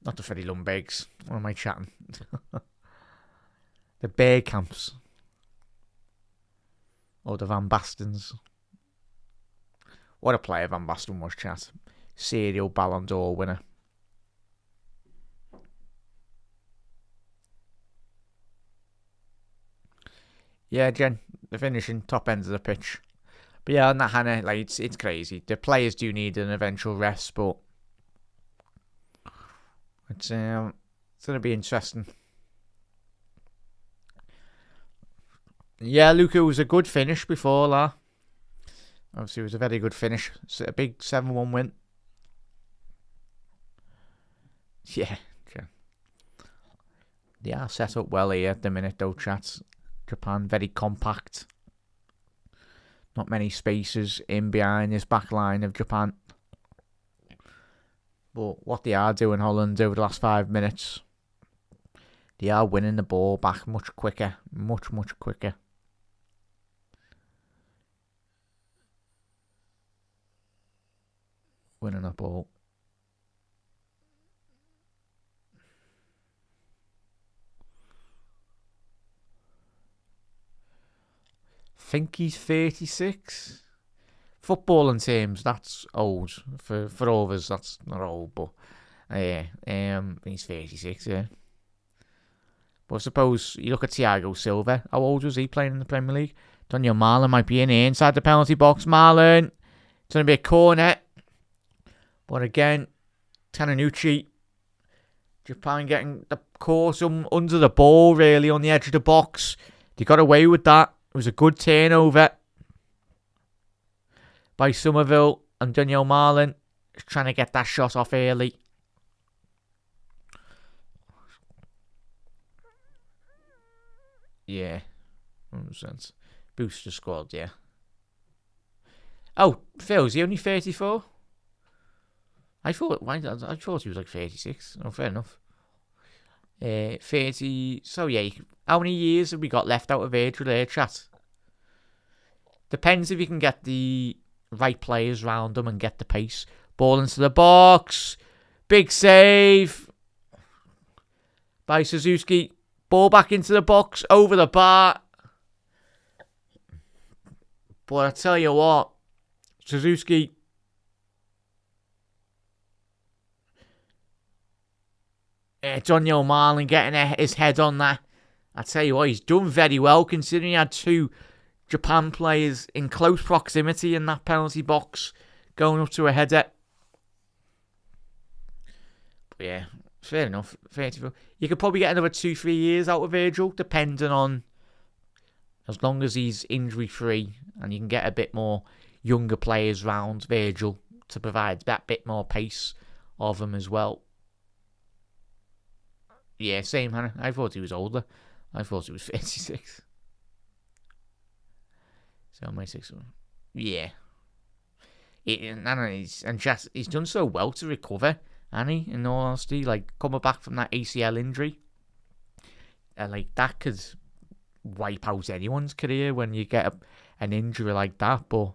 not the Freddie Lumbergs. What am I chatting? The Bear Camps. Or the Van Bastens. What a player Van Basten was, chat. Serial Ballon d'Or winner. Yeah, Jen, the finishing, top end of the pitch. But yeah, on that, Hannah, like it's crazy. The players do need an eventual rest, but it's gonna be interesting. Yeah, Luka was a good finish before that. Obviously, it was a very good finish. It's a big 7-1 win. Yeah. They are set up well here at the minute, though, chats. Japan, very compact. Not many spaces in behind this back line of Japan. But what they are doing, Holland, over the last 5 minutes, they are winning the ball back much quicker. Much quicker. Winning that ball. I think he's 36. Footballing terms, that's old. For all of us, that's not old, but he's 36, yeah. But I suppose you look at Thiago Silva. How old was he playing in the Premier League? Daniel Marlon might be in here inside the penalty box. Marlon. It's going to be a corner. But again, Tanucci. Japan getting the course under the ball, really, on the edge of the box. They got away with that. It was a good turnover by Somerville, and Daniel Marlon is trying to get that shot off early. Yeah, 100%. Booster squad, yeah. Oh, Phil, is he only 34? I thought he was like 36. Oh, fair enough. 30. So yeah, how many years have we got left out of age there, chat? Depends if you can get the right players round them and get the pace. Ball into the box. Big save by Suzuki. Ball back into the box, over the bar. But I tell you what, Suzuki. Daniel Marlon getting his head on that. I tell you what, he's done very well considering he had 2 Japan players in close proximity in that penalty box going up to a header. But yeah, fair enough. 34. You could probably get another 2-3 years out of Virgil, depending on, as long as he's injury free and you can get a bit more younger players round Virgil to provide that bit more pace of him as well. Yeah, same, Hannah. I thought he was older. I thought he was 36. So, my 6. Yeah. He's done so well to recover, hasn't he? In all honesty, like, coming back from that ACL injury. Like, that could wipe out anyone's career when you get an injury like that, but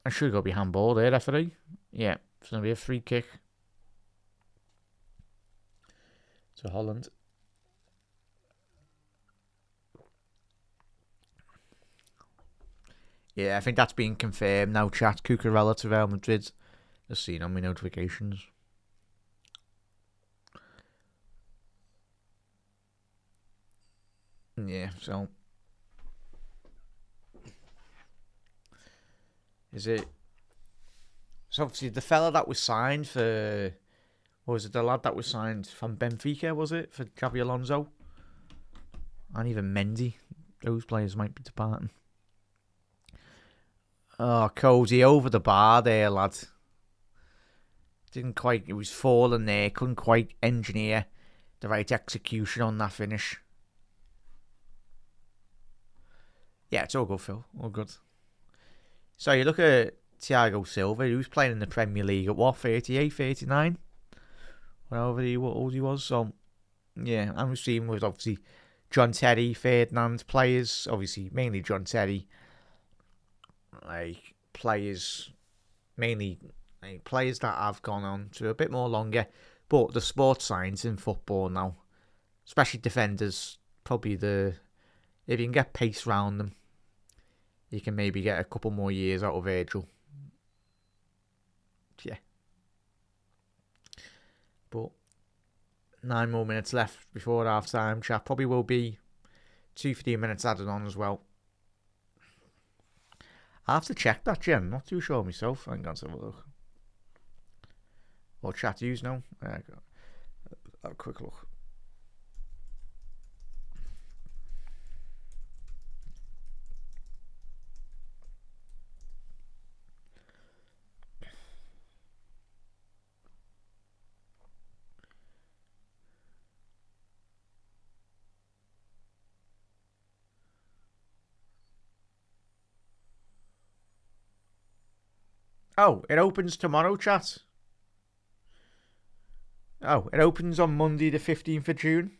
I should go be handball there, referee. Yeah, it's going to be a free kick to Holland. Yeah, I think that's been confirmed now, chat. Cucurella to Real Madrid. Just seen on my notifications. Yeah, so is it? So obviously the fella that was signed for, what was it? The lad that was signed from Benfica, was it, for Xabi Alonso? And even Mendy. Those players might be departing. Oh, Cody over the bar there, lad. Didn't quite. It was falling there. Couldn't quite engineer the right execution on that finish. Yeah, it's all good, Phil. All good. So you look at Thiago Silva, he was playing in the Premier League at what, 38, 39? Whatever old he was. So, yeah, I'm seeing with obviously John Terry, Ferdinand players. Obviously, mainly John Terry. Like, players, mainly like, players that have gone on to a bit more longer. But the sports science in football now, especially defenders, probably the if you can get pace round them, you can maybe get a couple more years out of Virgil. Yeah. But 9 more minutes left before half time. Chat probably will be 2 minutes added on as well. I have to check that, Jen. I'm not too sure myself. I'm going to have a look. Or chat use now. Have a quick look. Oh, it opens tomorrow, chat. Oh, it opens on Monday the 15th of June.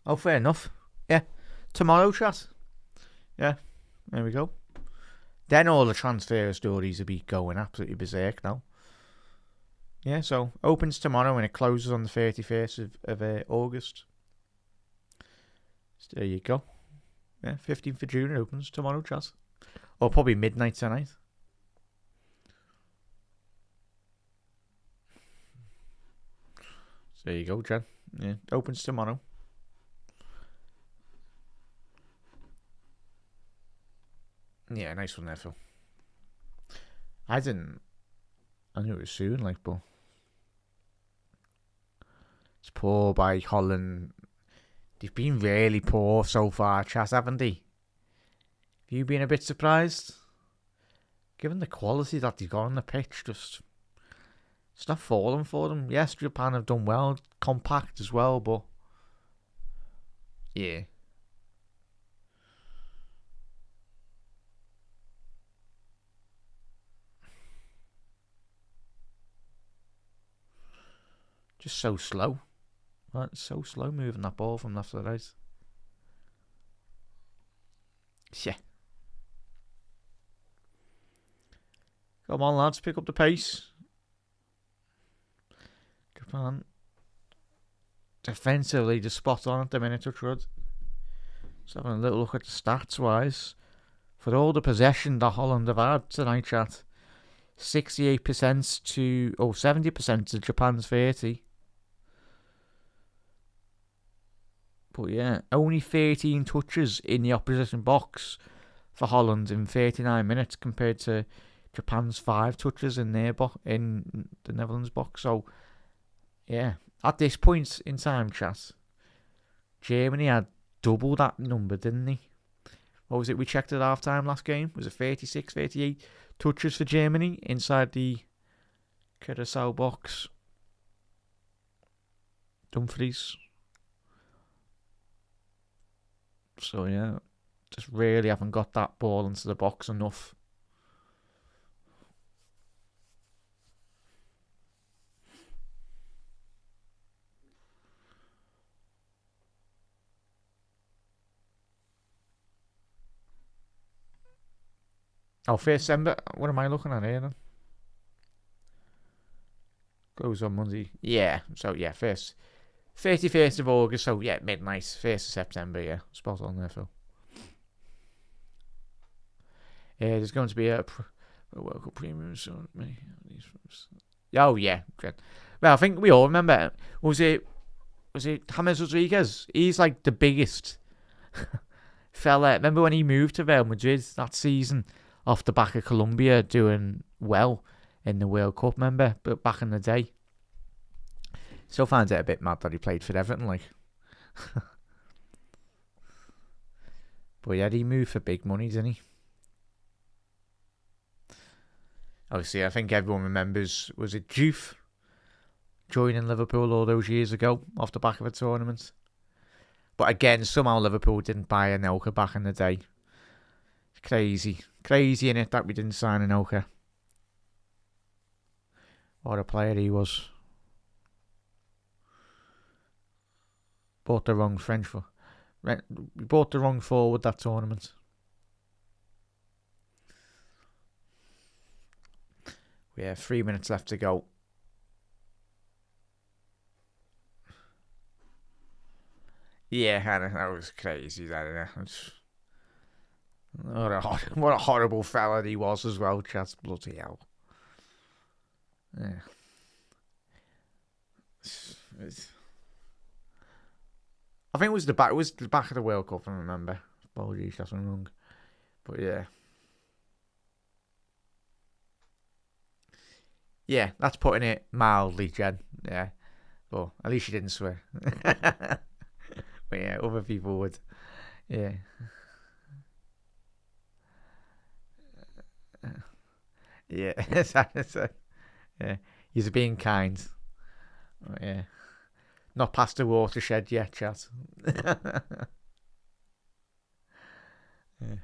Oh, fair enough. Yeah, tomorrow, chat. Yeah, there we go. Then all the transfer stories will be going absolutely berserk now. Yeah, so opens tomorrow and it closes on the 31st of August. So there you go. Yeah, 15th of June it opens tomorrow, chat. Or probably midnight tonight. So there you go, Jen. Yeah, opens tomorrow. Yeah, nice one there, Phil. I knew it was soon, like, but it's poor by Holland. They've been really poor so far, chat, haven't they? Have you been a bit surprised? Given the quality that they've got on the pitch, just it's not falling for them. Yes, Japan have done well, compact as well, but yeah. Just so slow. Right, so slow moving that ball from left to right. Yeah. Come on, lads, pick up the pace. Japan. Defensively, just spot on at the minute, Touchwood. Just having a little look at the stats wise. For all the possession that Holland have had tonight, chat. 68% to 70% to Japan's 30%. But yeah, only 13 touches in the opposition box for Holland in 39 minutes compared to Japan's 5 touches in in the Netherlands box. So yeah, at this point in time, chat, Germany had double that number, didn't they? What was it we checked at half time last game? Was it 36, 38 touches for Germany inside the Curacao box? Dumfries. So yeah, just really haven't got that ball into the box enough. Oh, 1st December. What am I looking at here then? Goes on Monday. Yeah. So yeah, 31st of August. So yeah, midnight. 1st of September. Yeah, spot on there, Phil. Yeah, there's going to be a World Cup premium. So many of these. Oh yeah. Well, I think we all remember. Was it James Rodriguez? He's like the biggest fella. Remember when he moved to Real Madrid that season off the back of Colombia doing well in the World Cup, remember? But back in the day. Still finds it a bit mad that he played for Everton, like. But yeah, he moved for big money, didn't he? Obviously, I think everyone remembers, was it Juve joining Liverpool all those years ago off the back of a tournament? But again, somehow Liverpool didn't buy Anelka back in the day. Crazy in it that we didn't sign Anelka. What a player he was. Bought the wrong French for. We bought the wrong forward that tournament. We have 3 minutes left to go. Yeah, that was crazy. What a horrible fella he was as well. Chats bloody hell. Yeah. I think it was the back. It was the back of the World Cup. I remember. Apologies, that's wrong. But yeah, that's putting it mildly, Jen. Yeah, but at least you didn't swear. But yeah, other people would. Yeah. Yeah. Yeah. He's being kind. But yeah. Not past the watershed yet, chat. Yeah.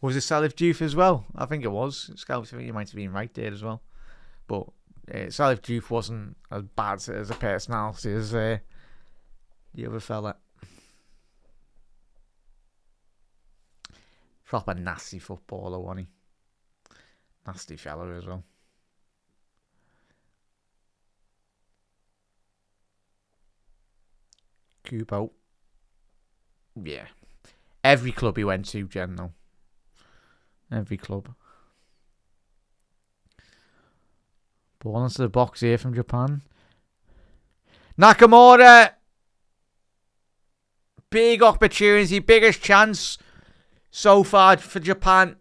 Was it Salif Diouf as well? I think it was. Scouts, I think you might have been right there as well. But Salif Diouf wasn't as bad as a personality as the other fella. Proper nasty footballer, wasn't he? Nasty fella as well. Kubo. Yeah. Every club he went to, Jen, though. Every club. Ball into the box here from Japan. Nakamura! Big opportunity, biggest chance so far for Japan.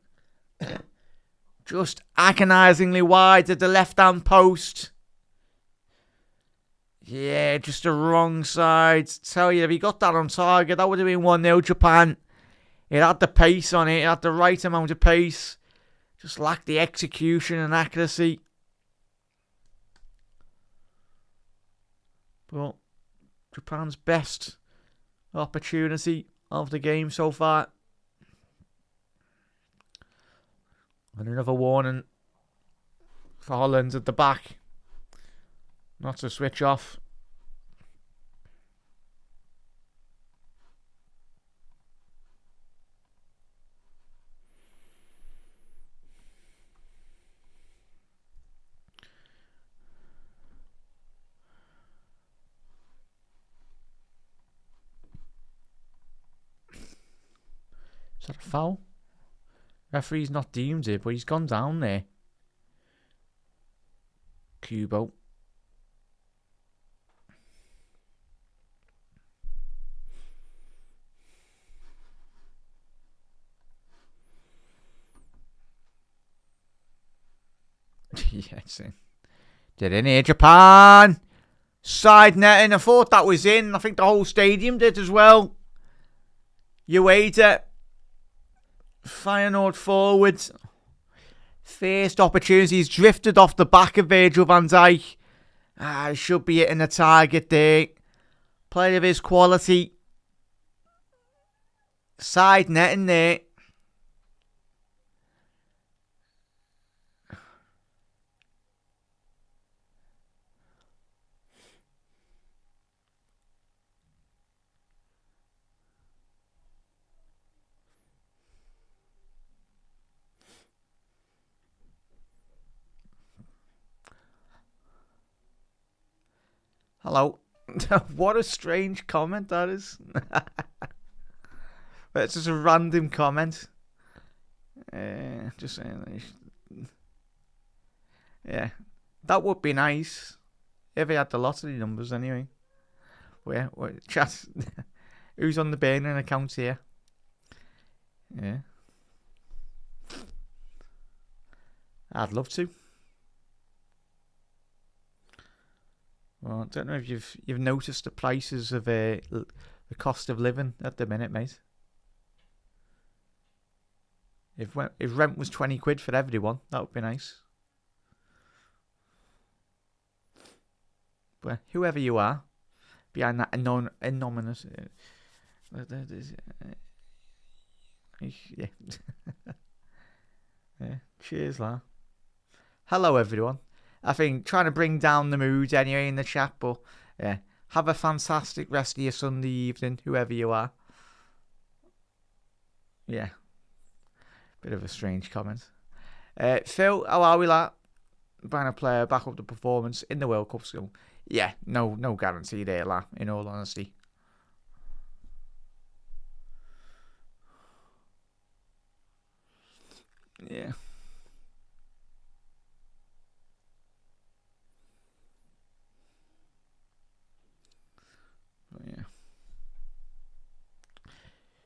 Just agonisingly wide at the left-hand post. Yeah, just the wrong side. Tell you, if he got that on target, that would have been 1-0 Japan. It had the pace on it. It had the right amount of pace. Just lacked the execution and accuracy. But Japan's best opportunity of the game so far. And another warning for Holland at the back. Not to switch off. Is that a foul? Referee's not deemed it, but he's gone down there. Kubo. Yes. Get in here, Japan. Side netting. I thought that was in. I think the whole stadium did as well. Ueda. Feyenoord forward. First opportunity. He's drifted off the back of Virgil van Dijk. He should be hitting the target there. Player of his quality. Side netting there. Hello. What a strange comment that is. It's just a random comment. Just saying. Yeah. That would be nice. If he had the lottery numbers anyway. Where chat. Who's on the burning account here? Yeah. I'd love to. Well, I don't know if you've noticed the prices of the cost of living at the minute, mate. If rent was 20 quid for everyone, that would be nice. But whoever you are, behind that anonymous, yeah. Yeah. Cheers, la. Hello, everyone. I think trying to bring down the mood anyway in the chat, but yeah, have a fantastic rest of your Sunday evening, whoever you are. Yeah, bit of a strange comment. Phil, how are we, lad? Trying to play back up the performance in the World Cup. So yeah, no guarantee there, lad, in all honesty. Yeah. Yeah.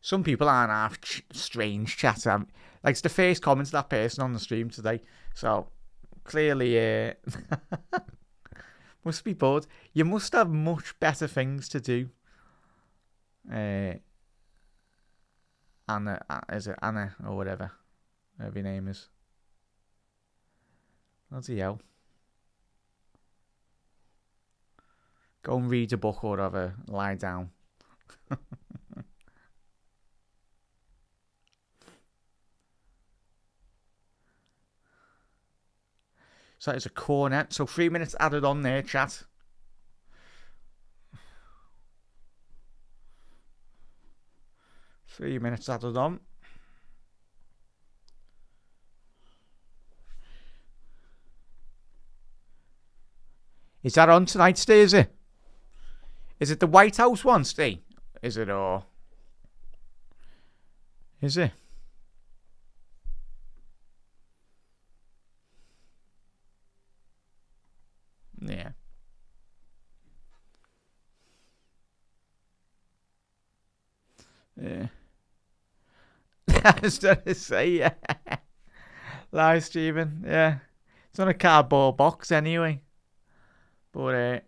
Some people aren't half strange chat. Like, it's the first comment of that person on the stream today. So, clearly, must be bored. You must have much better things to do. Anna, is it Anna or whatever? Whatever your name is. Bloody hell. Go and read a book or whatever. Lie down. So it's a corner. So 3 minutes added on there, chat. Three minutes added on. Is that on tonight, Steve? Is it? Is it the White House one, Steve? Is it, or is it? Yeah. Yeah. I was trying to say, yeah. Live streaming, yeah. It's on a cardboard box anyway. But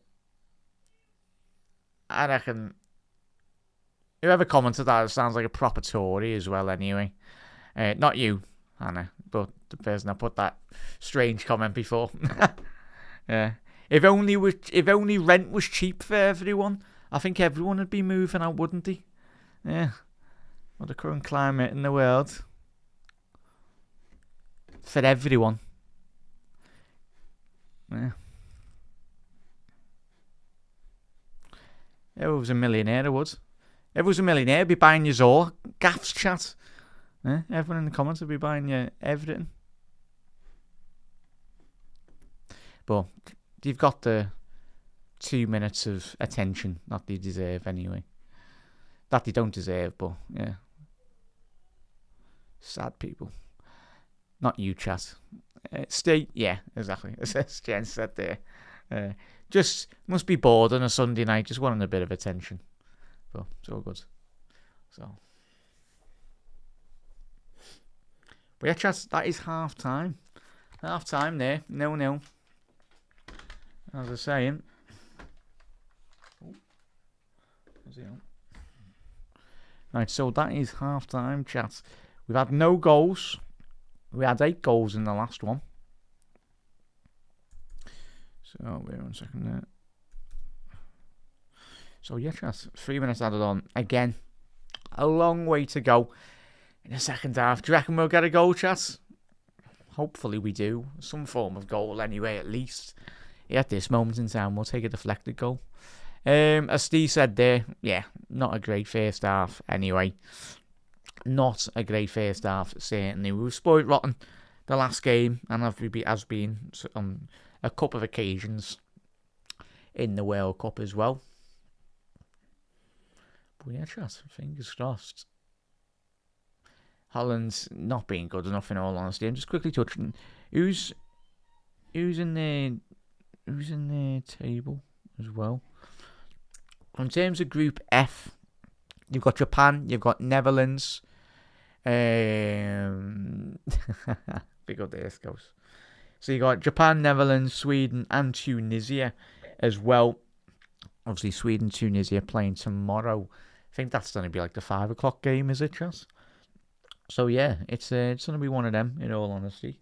I reckon whoever commented that sounds like a proper Tory as well anyway. Not you, Hannah, but the person that put that strange comment before. Yeah. If only rent was cheap for everyone, I think everyone would be moving out, wouldn't they? Yeah. Well, the current climate in the world. For everyone. Yeah. If I was a millionaire, I would. If I was a millionaire, I'd be buying you all gaffs, chat. Yeah? Everyone in the comments would be buying you everything. But you've got the 2 minutes of attention that they deserve anyway. That they don't deserve, but yeah. Sad people. Not you, chat. Yeah, exactly. As Jen said there. Just must be bored on a Sunday night, just wanting a bit of attention. But it's all good. So. But yeah, chat, that is half time. Half time there. 0-0. As I was saying. Right, so that is half time, chat. We've had no goals. We had 8 goals in the last one. So, wait 1 second there. So, yeah, chat. 3 minutes added on. Again, a long way to go in the second half. Do you reckon we'll get a goal, chat? Hopefully we do. Some form of goal anyway, at least. Yeah, at this moment in time, we'll take a deflected goal. As Steve said there, yeah, not a great first half anyway. Not a great first half, certainly. We were spoiled rotten the last game, and has been on a couple of occasions in the World Cup as well. But yeah, chat, fingers crossed. Holland's not being good enough, in all honesty. I'm just quickly touching who's in the table as well. In terms of Group F, you've got Japan, you've got Netherlands. Big up there, goes. So you got Japan, Netherlands, Sweden, and Tunisia as well. Obviously, Sweden, Tunisia playing tomorrow. I think that's going to be like the 5 o'clock game, is it, Chas? So yeah, it's going to be one of them, in all honesty.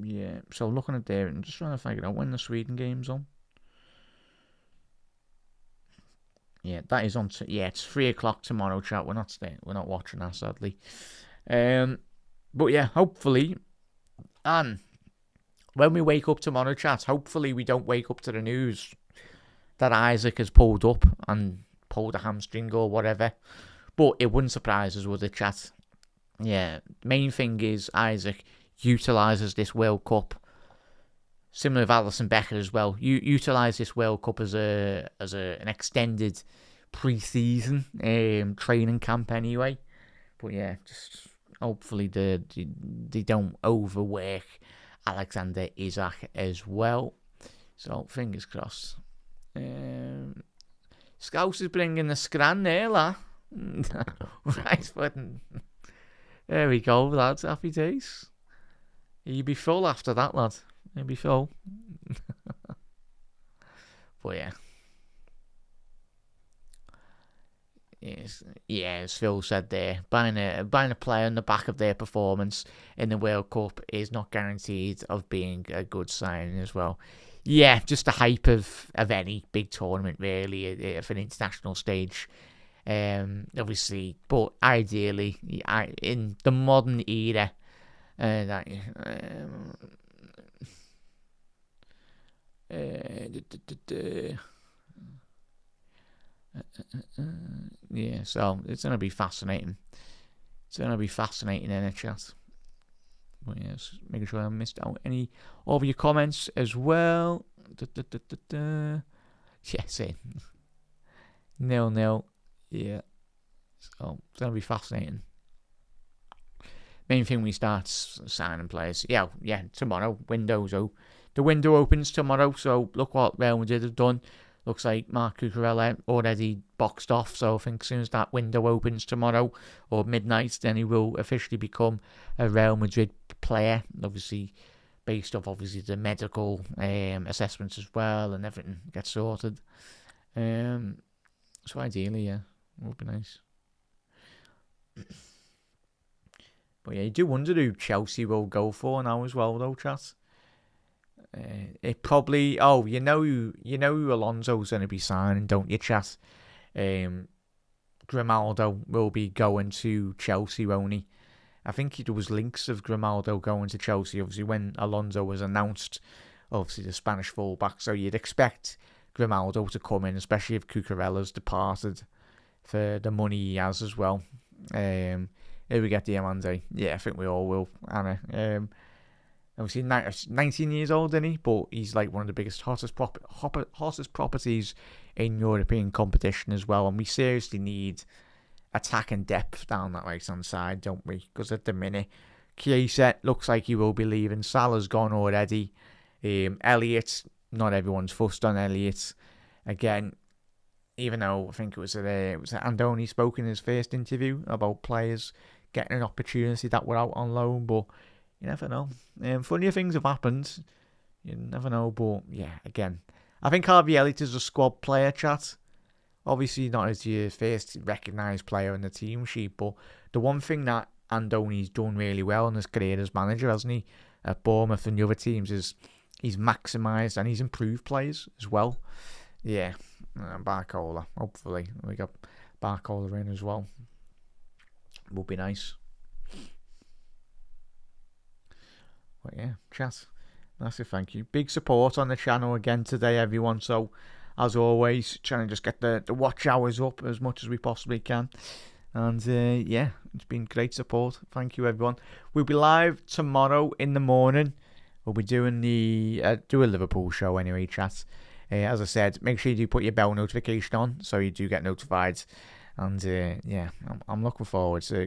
Yeah, so looking at there and just trying to figure out when the Sweden game's on. Yeah, that is on. It's 3 o'clock tomorrow, chat. We're not watching that, sadly. But yeah, hopefully, and when we wake up tomorrow, chat, hopefully we don't wake up to the news that Isaac has pulled up and pulled a hamstring or whatever. But it wouldn't surprise us, would it, chat? yeah, main thing is Isaac utilises this World Cup, similar to Alisson Becker as well. You utilise this World Cup as an extended pre-season training camp anyway. But yeah, just hopefully they don't overwork Alexander Isak as well. So fingers crossed. Scouse is bringing the scran there, la. Right button. There we go, lads. Happy days. You'd be full after that, lad. You'd be full. But yeah. Yes, yeah, as Phil said there, buying a player on the back of their performance in the World Cup is not guaranteed of being a good signing as well. Yeah, just the hype of any big tournament really for an international stage. Obviously, but ideally, in the modern era, yeah, so it's gonna be fascinating. It's gonna be fascinating in a chat. But yes, making sure I missed out any of your comments as well. Yes, 0-0. Yeah, so it's gonna be fascinating. Main thing we start signing players. Yeah. Tomorrow the window opens tomorrow. So look what Real Madrid have done. Looks like Marc Cucurella already boxed off, so I think as soon as that window opens tomorrow or midnight, then he will officially become a Real Madrid player. Obviously, based off the medical assessments as well, and everything gets sorted. So ideally, yeah, it would be nice. But yeah, you do wonder who Chelsea will go for now as well, though, chat. It probably. Oh, you know who Alonso's going to be signing, don't you, chat? Grimaldo will be going to Chelsea, won't he? I think there was links of Grimaldo going to Chelsea, obviously, when Alonso was announced, obviously, the Spanish fullback. So you'd expect Grimaldo to come in, especially if Cucurella's departed for the money he has as well. Here we get Diamante. Yeah, I think we all will, Anna. Obviously, 19 years old, isn't he? But he's like one of the biggest, hottest properties in European competition as well. And we seriously need attack and depth down that right-hand side, don't we? Because at the minute, Chiesa looks like he will be leaving. Salah's gone already. Elliott, not everyone's fussed on Elliott. Again, even though I think it was Andoni spoke in his first interview about players getting an opportunity that were out on loan, but you never know. Funnier things have happened. You never know, but yeah, again, I think Harvey Elliott is a squad player, chat. Obviously not as your first recognised player in the team sheet, but the one thing that Andoni's done really well in his career as manager, hasn't he, at Bournemouth and the other teams, is he's maximised and he's improved players as well. Yeah, Barcola, hopefully. We got Barcola in as well. Would be nice. But yeah, chat. Massive thank you. Big support on the channel again today, everyone. So, as always, trying to just get the watch hours up as much as we possibly can. And yeah, it's been great support. Thank you, everyone. We'll be live tomorrow in the morning. We'll be doing a Liverpool show anyway, chat. As I said, make sure you do put your bell notification on so you do get notified. And yeah, I'm looking forward to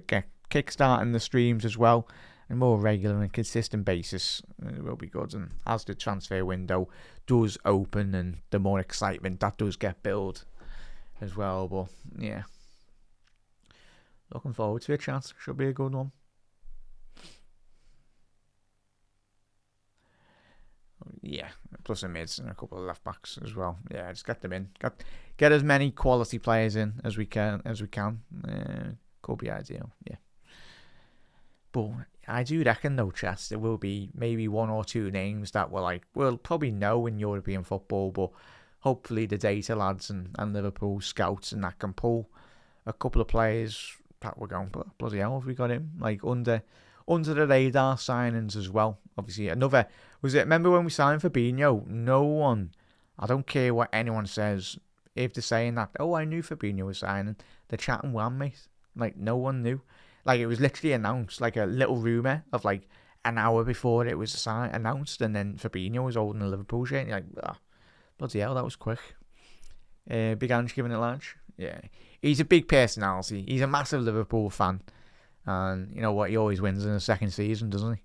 kickstarting the streams as well. On a more regular and consistent basis, it will be good. And as the transfer window does open and the more excitement that does get built as well. But yeah, looking forward to it, chat. Should be a good one. Yeah, plus a mids and a couple of left backs as well. Yeah, just get them in. Get as many quality players in as we can. Could be ideal. Yeah. But I do reckon, though, chat, there will be maybe one or two names that we'll probably know in European football, but hopefully the data lads and Liverpool scouts and that can pull a couple of players that we're going, but bloody hell, have we got him? Like under the radar signings as well. Obviously, remember when we signed Fabinho? No one, I don't care what anyone says, if they're saying that, oh, I knew Fabinho was signing, they're chatting one, mate. Like, no one knew. Like, it was literally announced, like a little rumour of like an hour before it was announced, and then Fabinho was holding a Liverpool shirt, and you're like, oh, bloody hell, that was quick. Big Ange giving it large. Yeah. He's a big personality. He's a massive Liverpool fan. And you know what? He always wins in the second season, doesn't he?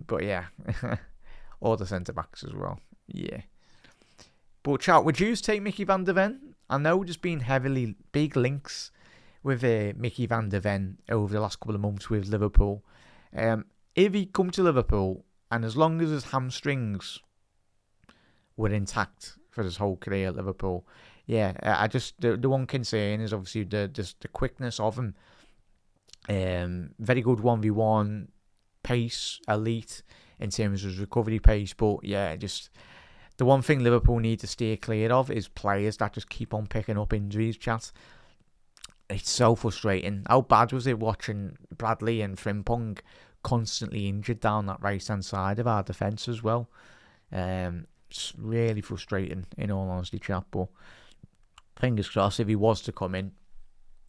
But yeah. All the centre-backs as well. Yeah. But chat, would you take Mickey van der Ven? I know there's been heavily big links with Mickey van der Ven over the last couple of months with Liverpool. If he come to Liverpool, and as long as his hamstrings were intact for his whole career at Liverpool, yeah, I just the one concern is obviously the quickness of him. Very good 1v1 pace, elite in terms of his recovery pace, but yeah, just the one thing Liverpool need to steer clear of is players that just keep on picking up injuries, chat. It's so frustrating. How bad was it watching Bradley and Frimpong constantly injured down that right-hand side of our defence as well? It's really frustrating, in all honesty, chat. But fingers crossed if he was to come in.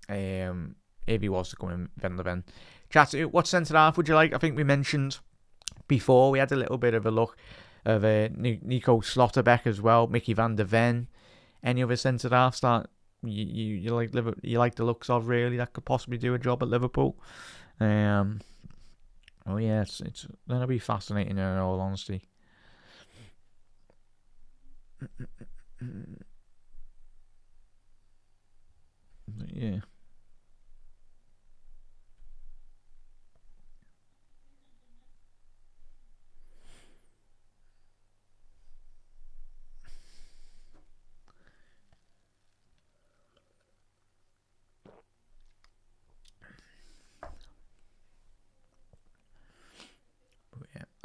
Van der Ven. Chat, what centre-half would you like? I think we mentioned before, we had a little bit of a look of Nico Slotterbeck as well, Mickey van der Ven. Any other centre-halves that you like the looks of, really, that could possibly do a job at Liverpool? Oh yeah, it's gonna be fascinating, in all honesty. Yeah.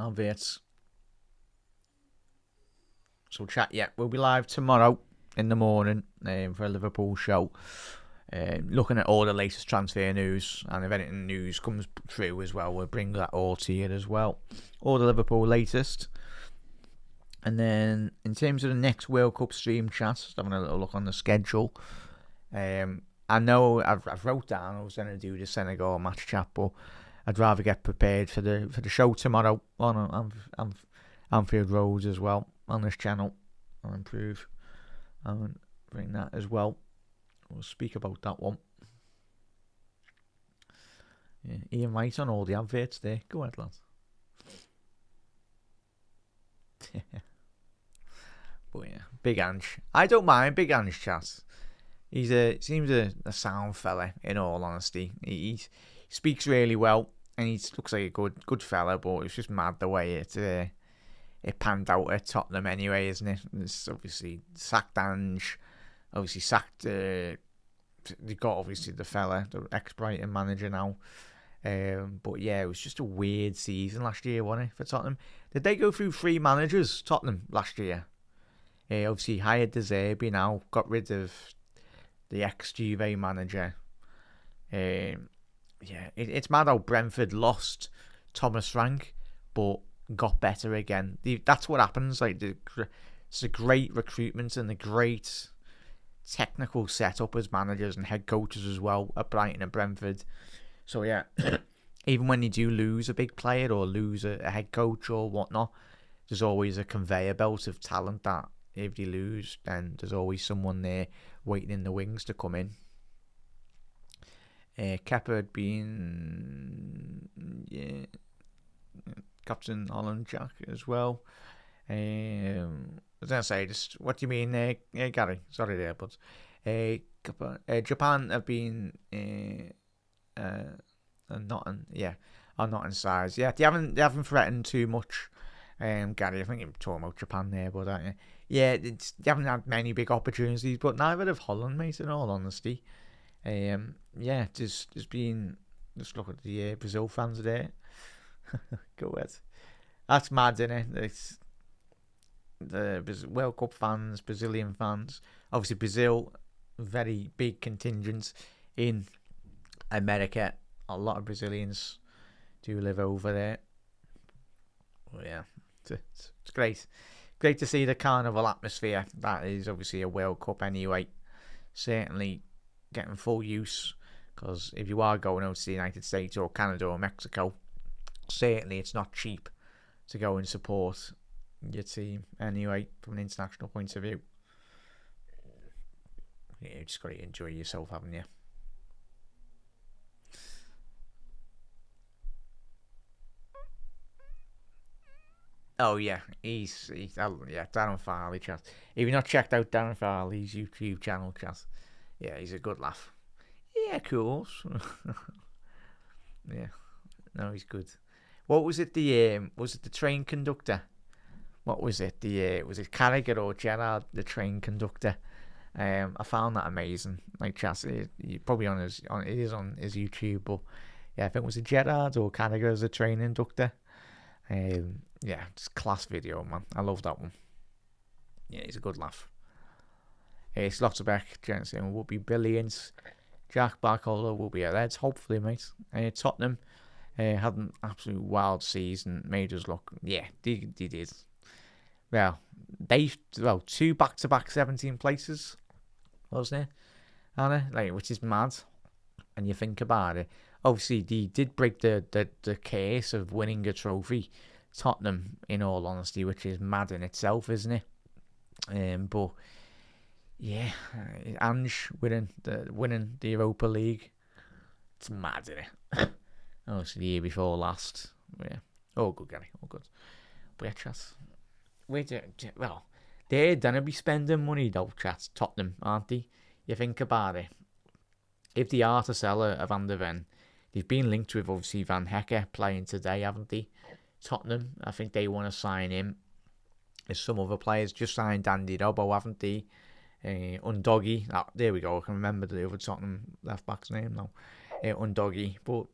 Alviets. So chat, yeah, we'll be live tomorrow in the morning for a Liverpool show. Looking at all the latest transfer news, and if anything news comes through as well, we'll bring that all to you as well. All the Liverpool latest. And then in terms of the next World Cup stream, chat, just having a little look on the schedule. I know I've wrote down I was going to do the Senegal match, chat, but I'd rather get prepared for the show tomorrow on Anfield Road as well on this channel. I'll improve and bring that as well. We'll speak about that one. Yeah, Ian Wright on all the adverts there. Go ahead, lads. But yeah, Big Ange. I don't mind Big Ange, chat. Seems a sound fella, in all honesty. He speaks really well, and he looks like a good fella, but it's just mad the way it panned out at Tottenham anyway, isn't it? It's obviously sacked Ange, obviously sacked, they got obviously the fella, the ex-Brighton manager now. But yeah, it was just a weird season last year, wasn't it, for Tottenham? Did they go through 3 managers, Tottenham, last year? Obviously hired De Zerbi now, got rid of the ex-Juve manager. Yeah, it's mad how Brentford lost Thomas Frank, but got better again. That's what happens. Like, it's a great recruitment and a great technical setup as managers and head coaches as well at Brighton and Brentford. So yeah, even when you do lose a big player or lose a head coach or whatnot, there's always a conveyor belt of talent that if they lose, then there's always someone there waiting in the wings to come in. Kepa had been, yeah, Captain Holland Jack as well. I was going to say, just what do you mean, Gary? Sorry there, but Japan have been not in size. Yeah, they haven't threatened too much. Gary, I think you're talking about Japan there, but yeah, they haven't had many big opportunities, but neither have Holland, mate, in all honesty. Yeah, just look at the Brazil fans there. Go ahead. That's mad, isn't it? It's the World Cup fans, Brazilian fans. Obviously, Brazil, very big contingent in America. A lot of Brazilians do live over there. Well, yeah, it's great. Great to see the carnival atmosphere. That is obviously a World Cup anyway. Certainly getting full use Because if you are going out to the United States or Canada or Mexico, certainly it's not cheap to go and support your team anyway, from an international point of view. Yeah, you just got to enjoy yourself, haven't you? Oh yeah, he's Darren Farley, chat. If you've not checked out Darren Farley's YouTube channel, chat, yeah, he's a good laugh. Yeah, of course. Yeah, no, he's good. What was it? Was it the train conductor? What was it? Was it Carragher or Gerrard, the train conductor? I found that amazing. Like, chat, probably it is on his YouTube, but yeah, I think it was a Gerrard or Carragher as a train conductor. Yeah, it's class video, man. I love that one. Yeah, he's a good laugh. Slotterbeck, Jensen will be billions. Jack McIndoe will be at Reds, hopefully, mate. Tottenham had an absolute wild season, made us look. Yeah, they did. Well, two back-to-back 17 places, wasn't it? Anna, like, which is mad. And you think about it, obviously they did break the case of winning a trophy, Tottenham, in all honesty, which is mad in itself, isn't it? But yeah, Ange winning the Europa League, it's mad, isn't it? Obviously the year before last, yeah, all good, Gary, all good. But yeah, chat. They're gonna be spending money though, chat. Tottenham, aren't they? You think about it. If they are to sell a Van der Ven, they've been linked with obviously Van Hecker playing today, haven't they? Tottenham, I think they want to sign him. There's some other players just signed Andy Robbo, haven't they? Undoggy, there we go. I can remember the other Tottenham left back's name now. Undoggy, but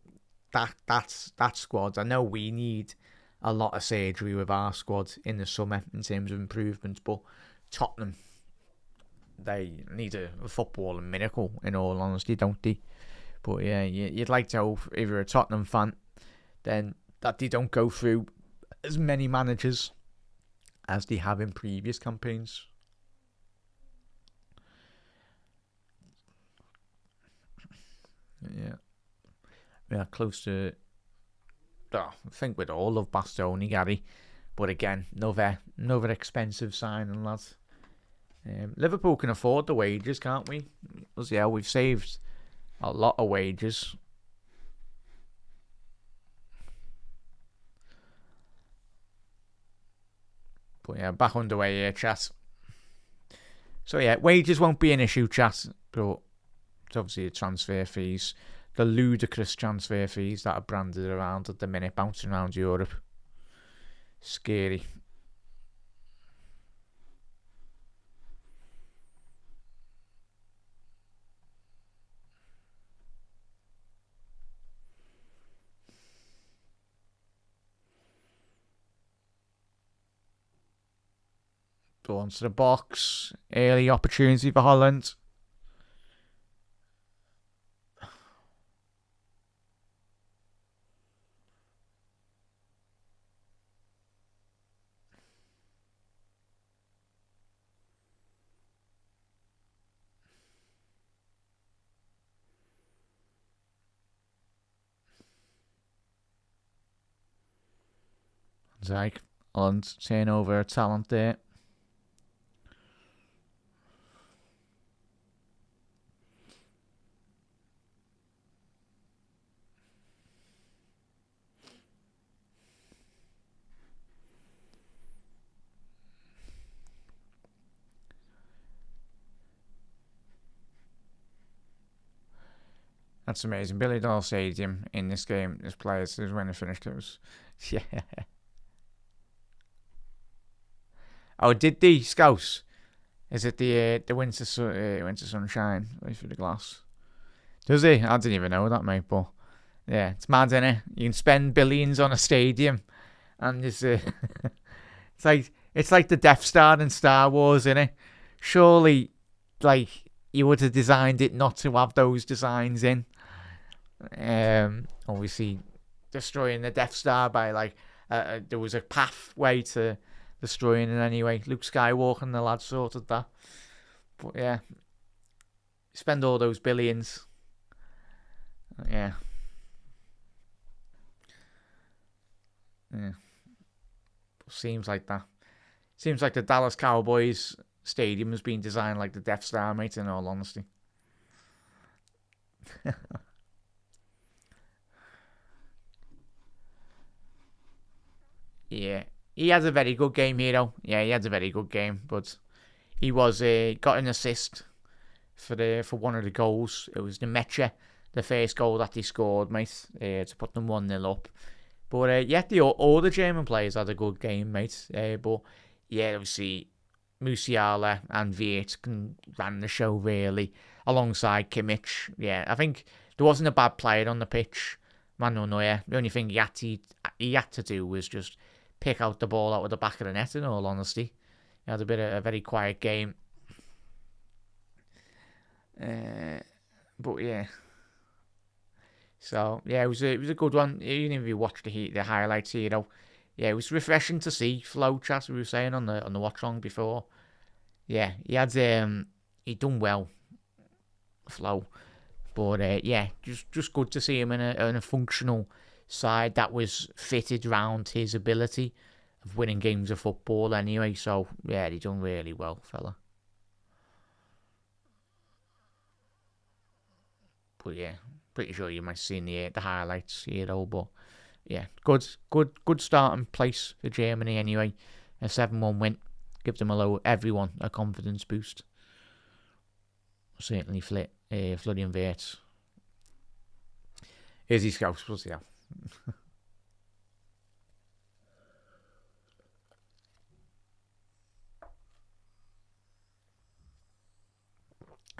that squad. I know we need a lot of surgery with our squad in the summer in terms of improvements, but Tottenham, they need a footballing miracle, in all honesty, don't they? But yeah, you'd like to hope, if you're a Tottenham fan, then that they don't go through as many managers as they have in previous campaigns. Yeah. Yeah, close to... I think we'd all love Bastoni, Gary. But again, another expensive signing, lads. Liverpool can afford the wages, can't we? Because yeah, we've saved a lot of wages. But yeah, back underway here, chat. So yeah, wages won't be an issue, chat. But it's obviously the transfer fees. The ludicrous transfer fees that are branded around at the minute, bouncing around Europe. Scary. Go on to the box. Early opportunity for Holland. Zach, Holland, turnover talent there. That's amazing. Billy Doll Stadium in this game, this players is when it finished. It was, yeah. Oh, did the Scouse? Is it the winter sunshine? Wait for the glass. Does he? I didn't even know that, mate. But yeah, it's mad, isn't it? You can spend billions on a stadium, and it's it's like the Death Star in Star Wars, isn't it? Surely, like, you would have designed it not to have those designs in. Obviously, destroying the Death Star by like there was a pathway to destroying it anyway. Luke Skywalker and the lads sorted that. But yeah, spend all those billions, Yeah. Yeah. Seems like that. Seems like the Dallas Cowboys stadium has been designed like the Death Star, mate, in all honesty. Yeah. He has a very good game here, though. Yeah, he had a very good game, but he was got an assist for one of the goals. It was the Metcha, the first goal that they scored, mate, to put them 1-0 up. But yeah, all the German players had a good game, mate. But yeah, obviously Musiala and Viet ran the show really alongside Kimmich. Yeah, I think there wasn't a bad player on the pitch. Manuel Neuer. The only thing he had to do was just pick out the ball out of the back of the net. In all honesty, he had a very quiet game. But yeah. So yeah, it was a good one. Even if you watched the highlights here, yeah, it was refreshing to see Flo chat. We were saying on the watch along before. Yeah, he done well, Flo. But yeah, just good to see him in a functional side that was fitted round his ability of winning games of football anyway. So yeah, he done really well, fella. But yeah, pretty sure you might have seen the highlights here though. But yeah, good starting place for Germany anyway. A 7-1 win gives them everyone a confidence boost. Certainly Florian Wirtz. Here's his scouts, we'll see how.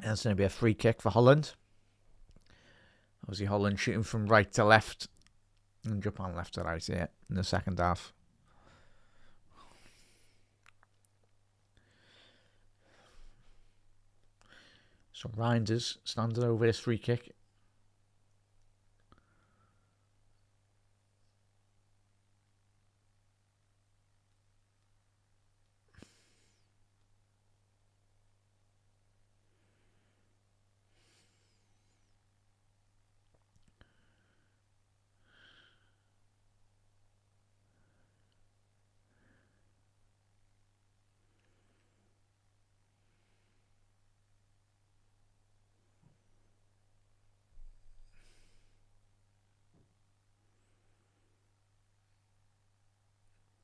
That's going to be a free kick for Holland. Obviously, Holland shooting from right to left. And Japan left to right, yeah, in the second half. So Reinders standing over this free kick.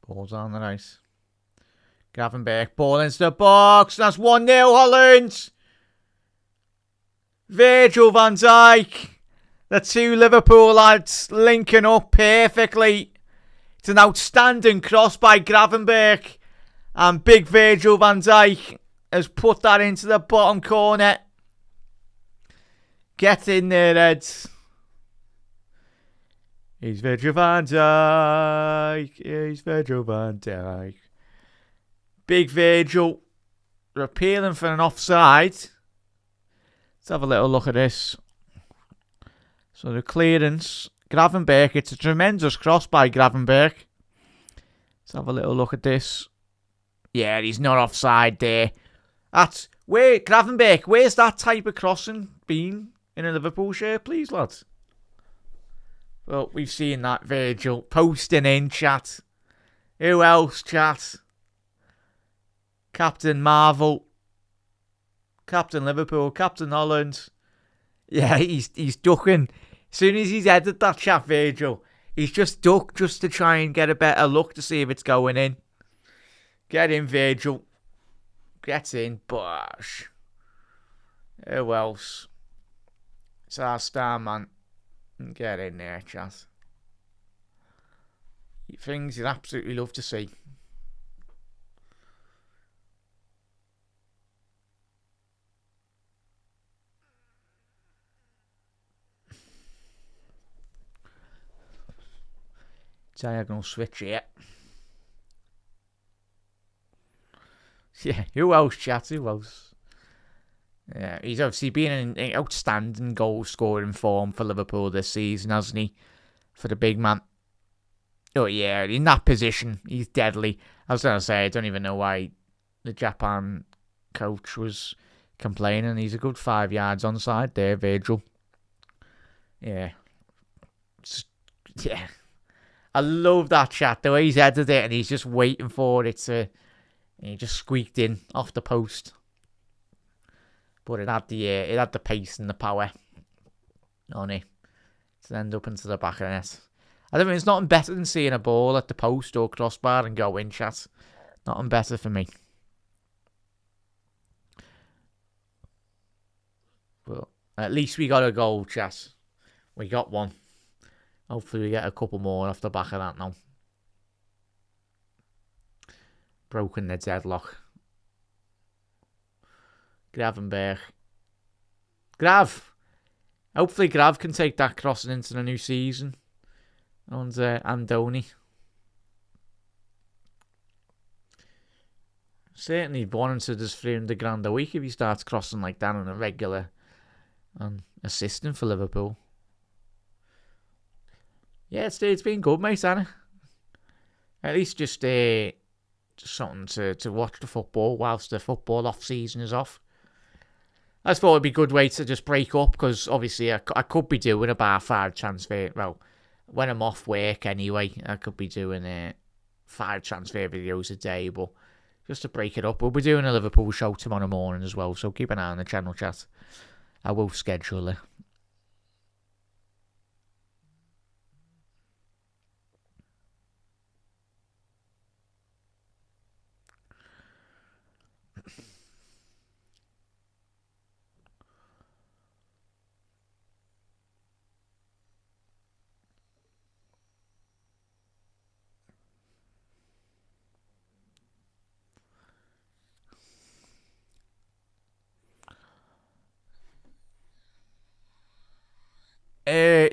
Ball's on the right. Gravenberch, ball into the box. That's 1-0 Holland. Virgil van Dijk. The two Liverpool lads linking up perfectly. It's an outstanding cross by Gravenberch. And big Virgil van Dijk has put that into the bottom corner. Get in there, Eds. He's Virgil van Dijk. He's Virgil van Dijk. Big Virgil. They're appealing for an offside. Let's have a little look at this. So the clearance. Gravenberch. It's a tremendous cross by Gravenberch. Let's have a little look at this. Yeah, he's not offside there. That's where Gravenberch. Where's that type of crossing been in a Liverpool shirt, please, lads? Well, we've seen that. Virgil posting in, chat. Who else, chat? Captain Marvel. Captain Liverpool. Captain Holland. Yeah, he's ducking. As soon as he's headed that chat, Virgil, he's just ducked just to try and get a better look to see if it's going in. Get in, Virgil. Get in, Bosh. Who else? It's our star, man. Get in there, chat. Things you'd absolutely love to see. Diagonal switch here. Yeah, who else, chat? Who else? Yeah, he's obviously been in outstanding goal scoring form for Liverpool this season, hasn't he? For the big man. Oh yeah, in that position, he's deadly. I was gonna say, I don't even know why the Japan coach was complaining. He's a good 5 yards onside there, Virgil. Yeah. Yeah. I love that shot. The way he's headed it and he's just waiting for it to... And he just squeaked in off the post. But it had the pace and the power on it to end up into the back of the net. I don't think it's nothing better than seeing a ball at the post or crossbar and go in, chat. Nothing better for me. But at least we got a goal, chat. We got one. Hopefully we get a couple more off the back of that now. Broken the deadlock. Gravenberg. Grav! Hopefully Grav can take that crossing into the new season. And Andoni. Certainly warranted us £300,000 a week if he starts crossing like that on a regular and assisting for Liverpool. Yeah, it's been good, mate, hasn't it? At least just something to watch the football whilst the football off season is off. I just thought it'd be a good way to just break up because obviously I could be doing a bar 5 transfer. Well, when I'm off work anyway, I could be doing 5 transfer videos a day, but just to break it up, we'll be doing a Liverpool show tomorrow morning as well, so keep an eye on the channel, chat. I will schedule it.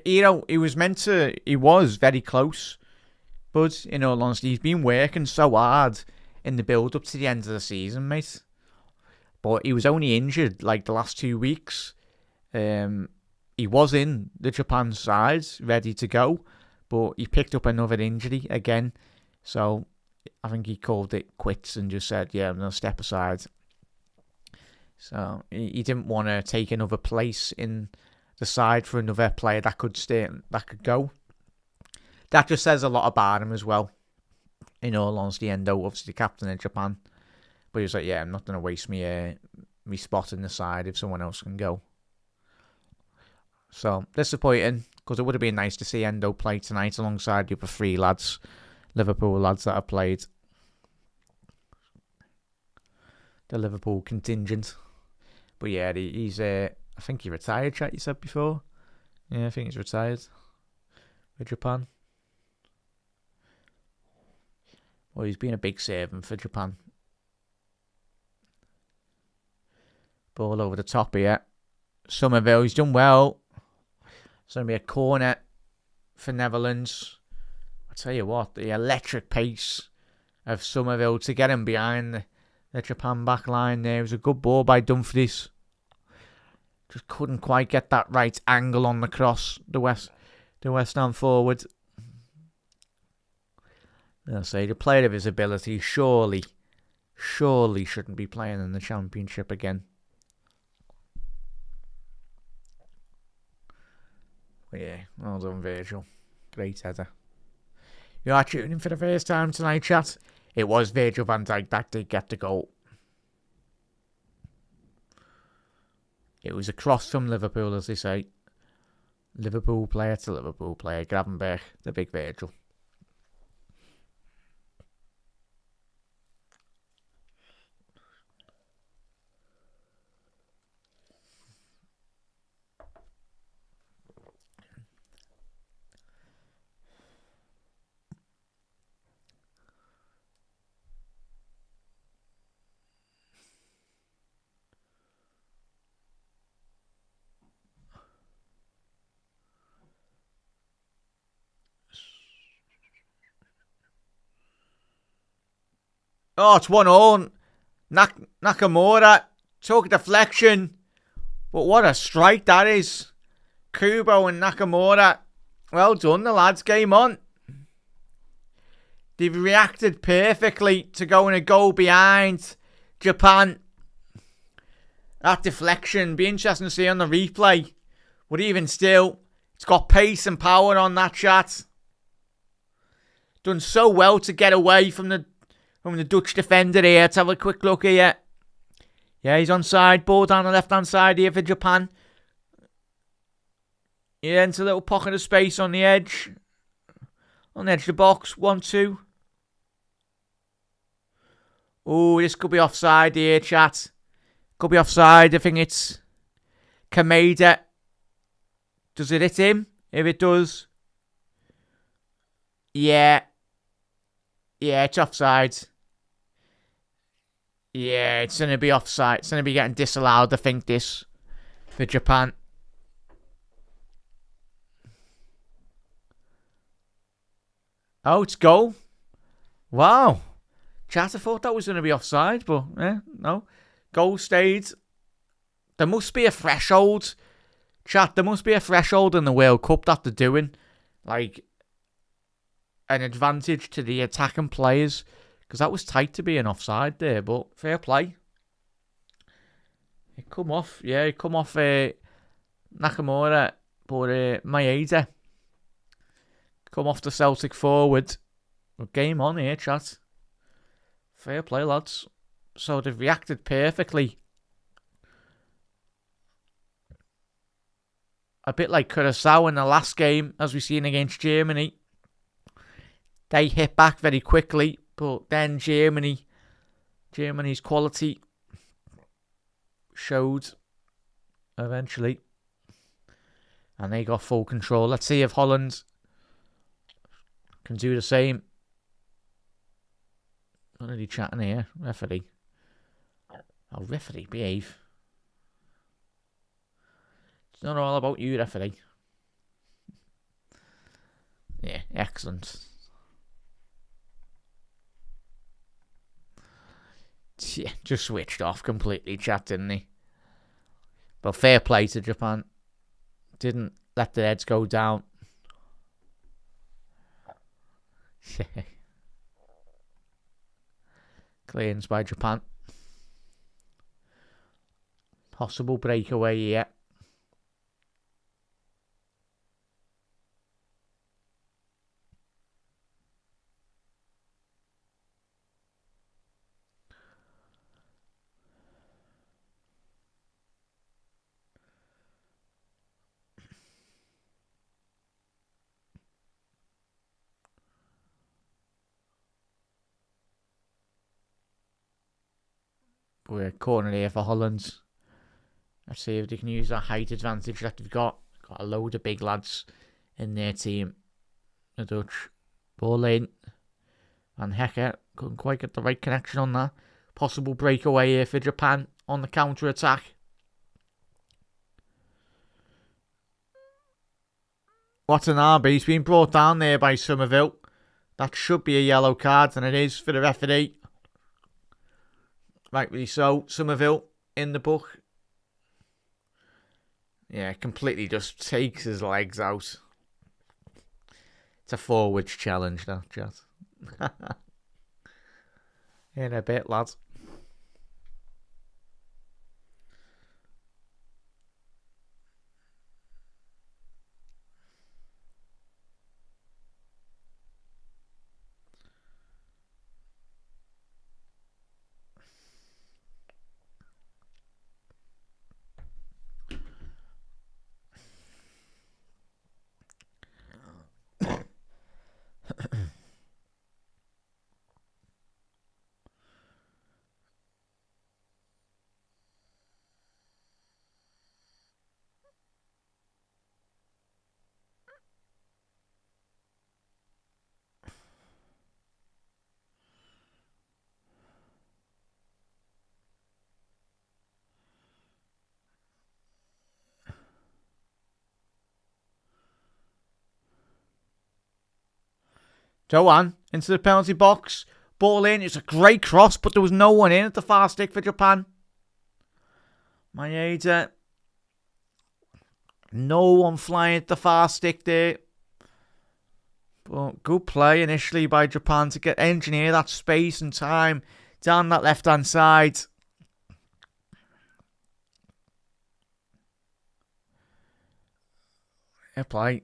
He was very close, but in all honesty, he's been working so hard in the build up to the end of the season, mate. But he was only injured like the last 2 weeks. He was in the Japan side, ready to go, but he picked up another injury again. So I think he called it quits and just said, "Yeah, I'm gonna step aside." So he didn't want to take another place in the side for another player that could go. That just says a lot about him as well. In all honesty, Endo, obviously captain of Japan, but he was like, "Yeah, I'm not going to waste me spot in the side if someone else can go." So disappointing because it would have been nice to see Endo play tonight alongside the other 3 lads, Liverpool lads that have played. The Liverpool contingent, but yeah, he's I think he retired, chat, you said before. Yeah, I think he's retired with Japan. Well, he's been a big servant for Japan. Ball over the top here. Somerville, he's done well. It's going to be a corner for Netherlands. I tell you what, the electric pace of Somerville to get him behind the Japan back line there. It was a good ball by Dumfries. Just couldn't quite get that right angle on the cross. The West Ham forward. I'll say the player of his ability surely shouldn't be playing in the Championship again. But yeah, well done, Virgil. Great header. You are tuning in for the first time tonight, chat. It was Virgil van Dijk that did get the goal. It was a cross from Liverpool, as they say. Liverpool player to Liverpool player. Gravenberg, the big Virgil. Oh, it's 1-0. Nakamura took a deflection. But what a strike that is. Kubo and Nakamura. Well done, the lads. Game on. They've reacted perfectly to going a goal behind Japan. That deflection. Be interesting to see on the replay. But even still, It's got pace and power on that chat. Done so well to get away from the Dutch defender here. Let's have a quick look here. Yeah, he's onside. Ball down the left-hand side here for Japan. Yeah, into a little pocket of space on the edge. On the edge of the box. 1-2. Oh, this could be offside here, chat. Could be offside. I think it's Kameda. Does it hit him? If it does. Yeah. Yeah, it's offside. Yeah, it's going to be offside. It's going to be getting disallowed, I think, this for Japan. Oh, it's goal. Wow. Chat, I thought that was going to be offside, but no. Goal stayed. There must be a threshold. Chat, there must be a threshold in the World Cup that they're doing. Like, an advantage to the attacking players. Because that was tight to be an offside there, but fair play. It come off, yeah, it come off Nakamura, but Maeda. Come off the Celtic forward. But game on here, chat. Fair play, lads. So they've reacted perfectly. A bit like Curacao in the last game, as we've seen against Germany. They hit back very quickly, but then Germany's quality showed eventually. And they got full control. Let's see if Holland can do the same. What are they chatting here? Referee. Oh, referee, behave. It's not all about you, referee. Yeah, excellent. Yeah, just switched off completely, chat, didn't he? But fair play to Japan. Didn't let the heads go down. Clearance by Japan. Possible breakaway here. We're corner here for Holland. Let's see if they can use that height advantage that they've got. Got a load of big lads in their team. The Dutch. Ball in. And Hecker couldn't quite get the right connection on that. Possible breakaway here for Japan on the counter-attack. What an RB. He's been brought down there by Somerville. That should be a yellow card, and it is for the referee. Rightly so. Somerville in the book. Yeah, completely just takes his legs out. It's a forwards challenge, that, chat. In a bit, lads. Joanne into the penalty box. Ball in. It's a great cross, but there was no one in at the far stick for Japan. Maeda. No one flying at the far stick there. But good play initially by Japan to engineer that space and time down that left-hand side. Fair play.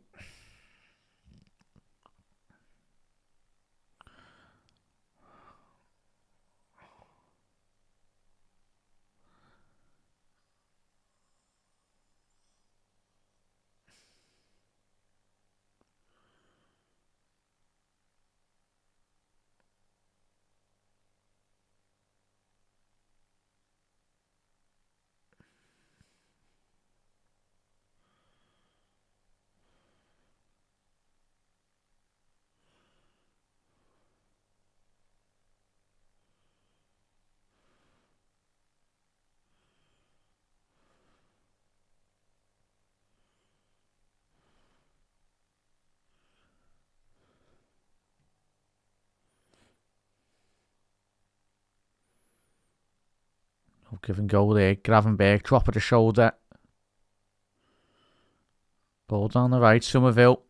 Give and go there. Gravenberg, drop of the shoulder. Ball down the right. Somerville,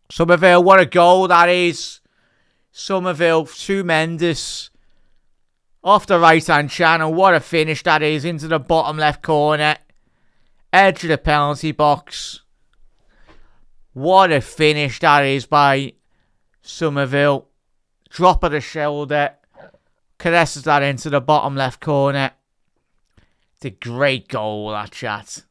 what a goal that is. Somerville, tremendous. Off the right-hand channel. What a finish that is. Into the bottom left corner. Edge of the penalty box. What a finish that is by Somerville. Drop of the shoulder. Caresses that into the bottom left corner. It's a great goal, that chat.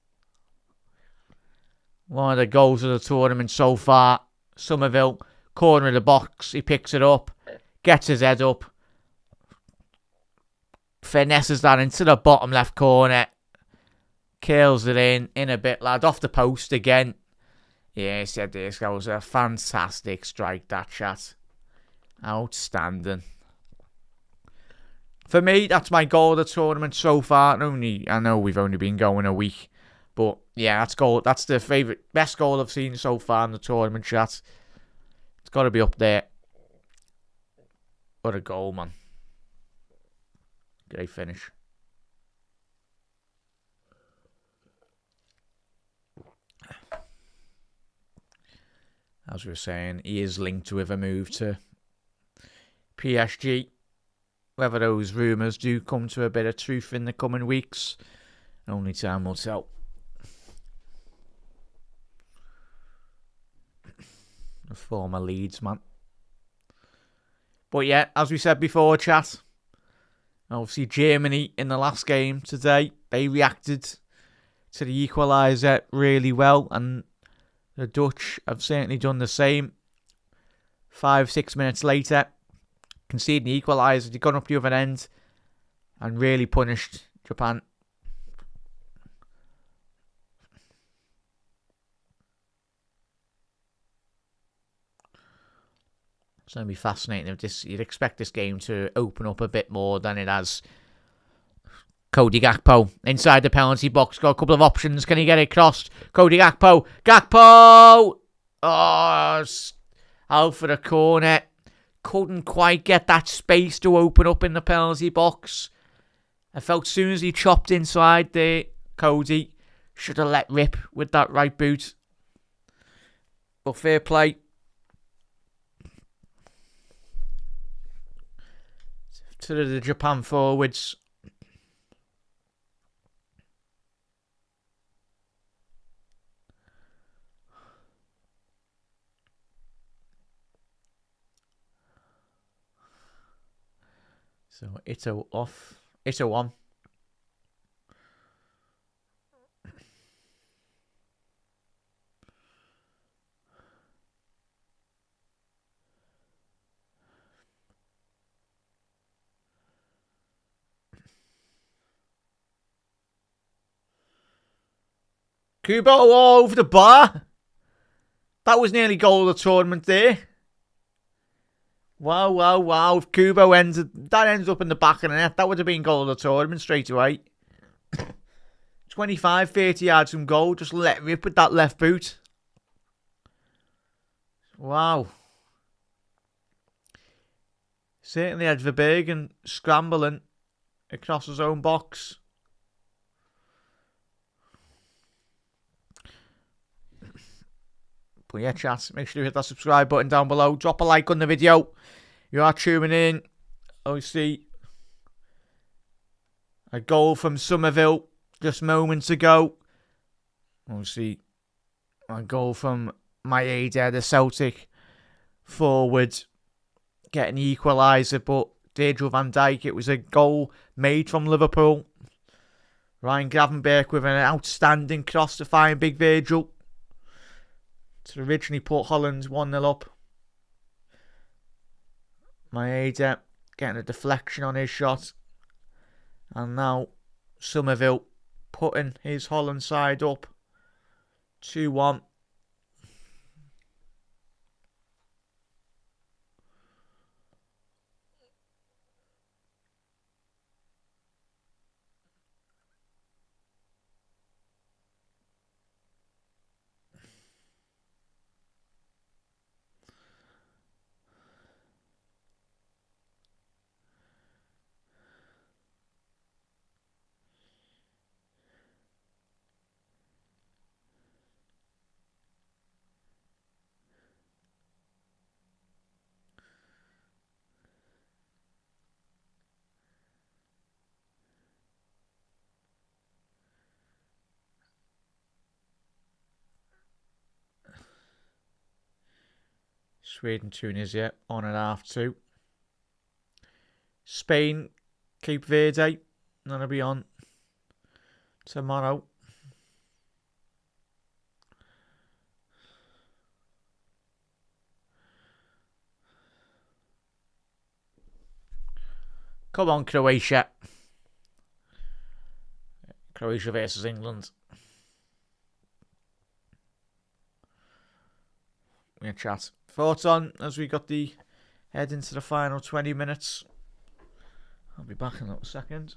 One of the goals of the tournament so far. Somerville, corner of the box. He picks it up. Gets his head up. Finesses that into the bottom left corner. Curls it in a bit, lad. Off the post again. Yeah, he said this was a fantastic strike, that chat. Outstanding. For me, that's my goal of the tournament so far. I know we've only been going a week. But yeah, that's the best goal I've seen so far in the tournament, chat. It's got to be up there. What a goal, man. Great finish. As we were saying, he is linked with a move to PSG. Whether those rumours do come to a bit of truth in the coming weeks, only time will tell. A former Leeds man. But yeah, as we said before, chat, obviously Germany in the last game today, they reacted to the equaliser really well, and the Dutch have certainly done the same. 5-6 minutes later, conceding the equaliser, they've gone up the other end and really punished Japan. It's going to be fascinating. If this, you'd expect this game to open up a bit more than it has. Cody Gakpo inside the penalty box. Got a couple of options. Can he get it crossed? Cody Gakpo. Gakpo! Oh, out for the corner. Couldn't quite get that space to open up in the penalty box. I felt as soon as he chopped inside there, Cody should have let rip with that right boot. But fair play. To the Japan forwards. So Ito off. Ito on. Kubo all over the bar. That was nearly goal of the tournament there. Wow. If Kubo ends up in the back of the net, that would have been goal of the tournament straight away. 25, 30 yards from goal. Just let rip with that left boot. Wow. Certainly had Verbergen scrambling across his own box. But yeah, chat, make sure you hit that subscribe button down below. Drop a like on the video. You are tuning in. Obviously, a goal from Somerville just moments ago. Obviously, A goal from Maeda, the Celtic forward, getting the equaliser, but Virgil van Dijk, it was a goal made from Liverpool. Ryan Gravenberch with an outstanding cross to find Big Virgil to originally put Holland 1-0 up. Maeda getting a deflection on his shot. And now Somerville putting his Holland side up 2-1. Sweden, Tunisia on at half 2. Spain, Cape Verde, that'll be on tomorrow. Come on, Croatia. Croatia versus England. We're going to chat. Thoughts on as we got the head into the final 20 minutes. I'll be back in a little second.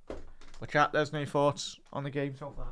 But chat, there's no thoughts on the game so far.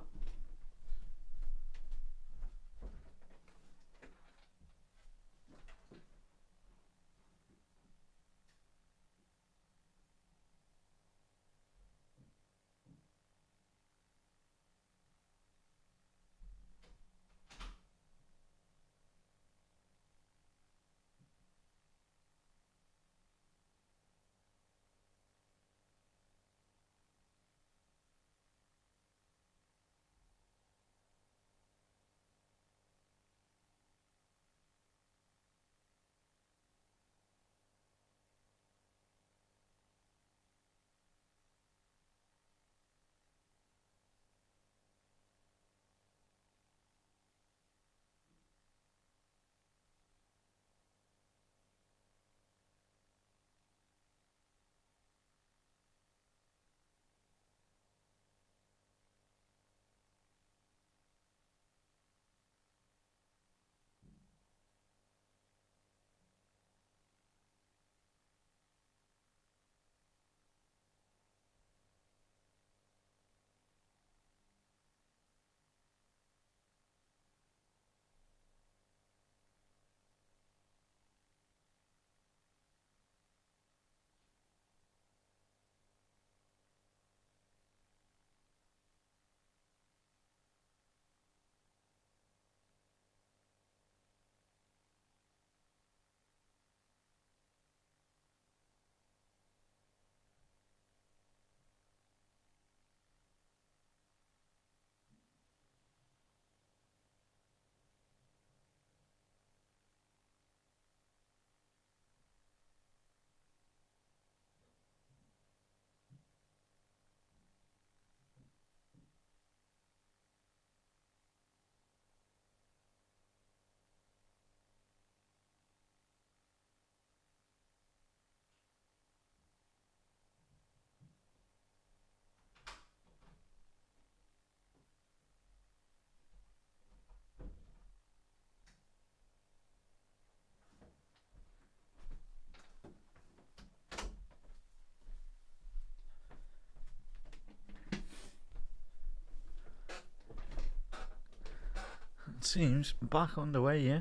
Seems back on the way, yeah.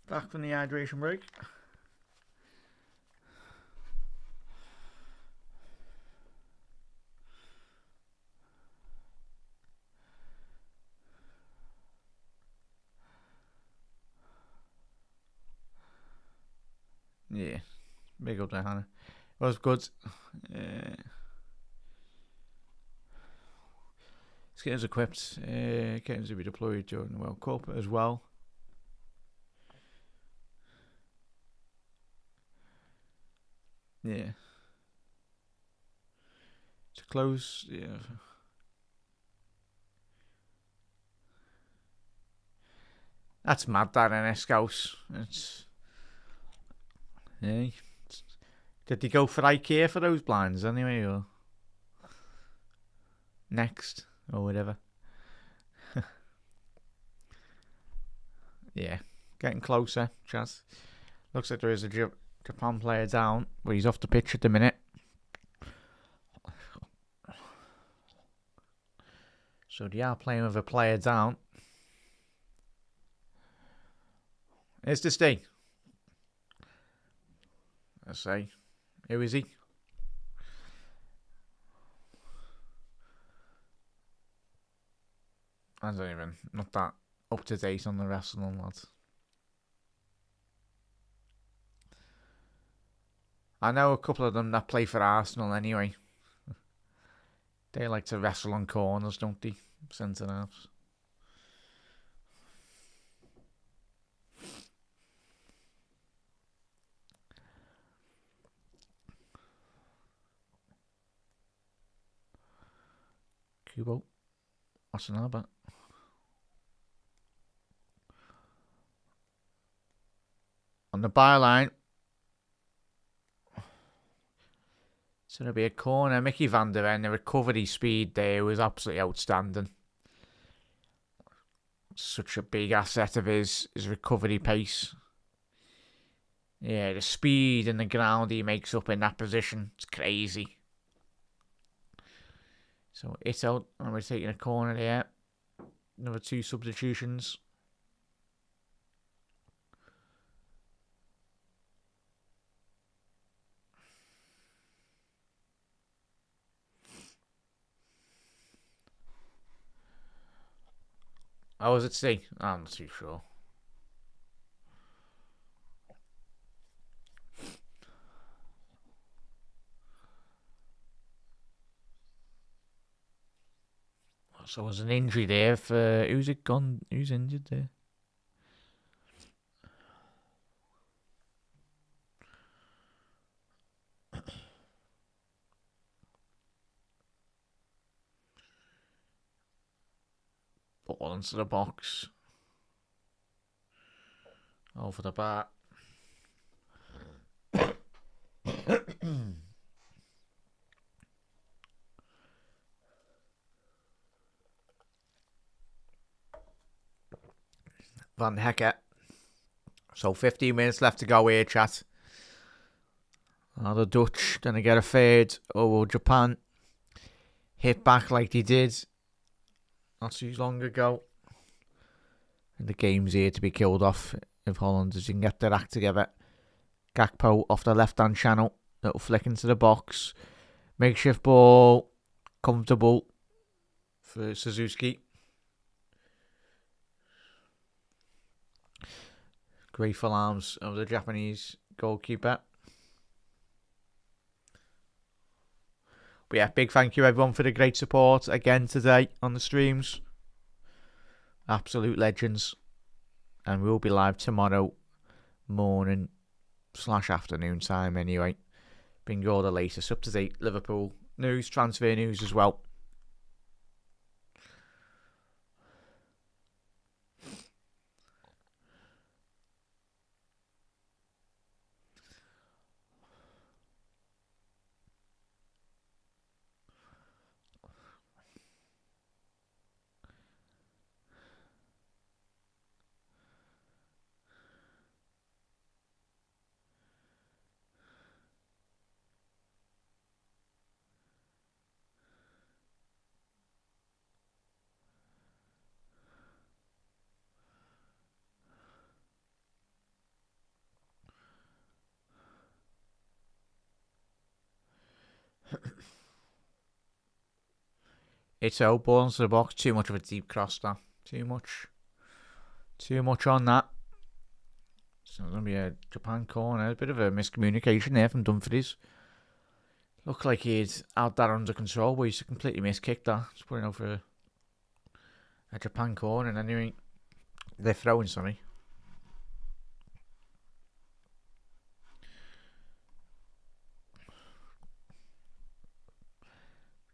Back from the hydration break. Yeah, big up there, Hannah. Was good. Skitters equipped. Kittens will be deployed during the World Cup as well. Yeah. To close, yeah. That's mad, that in a Scouse. It's. Yeah. Did they go for IKEA for those blinds anyway, or Next, or whatever? Yeah, getting closer, Chaz. Looks like there is a Japan player down, but he's off the pitch at the minute. So they are playing with a player down. Here's to stay. I say, who is he? I don't even, not that up to date on the wrestling, lads. I know a couple of them that play for Arsenal anyway. They like to wrestle on corners, don't they? Centre halves. Kubo. What's another about? On the byline. It's going to be a corner. Mickey van der Ven, the recovery speed there was absolutely outstanding. Such a big asset of his recovery pace. Yeah, the speed and the ground he makes up in that position, it's crazy. So it's out, and we're taking a corner there. Another 2 substitutions. How was it today? I'm not too sure. So there's an injury there for... Who's it gone? Who's injured there? Ball into the box. Over the bar. Van Hecker. So 15 minutes left to go here, chat. Are the Dutch going to get a fade? Or will Japan hit back like they did not too long ago? And the game's here to be killed off if Hollanders can get their act together. Gakpo off the left-hand channel. Little flick into the box. Makeshift ball. Comfortable for Suzuki. Grateful arms of the Japanese goalkeeper. But yeah, big thank you everyone for the great support again today on the streams. Absolute legends. And we'll be live tomorrow morning / afternoon time anyway. Bring all the latest up to date Liverpool news, transfer news as well. It's out, ball into the box. Too much of a deep cross there. Too much on that. So it's going to be a Japan corner. A bit of a miscommunication there from Dumfries. Looked like he'd had that under control, but he's completely miskicked that. Just putting out for a Japan corner, and anyway, they're throwing, sorry.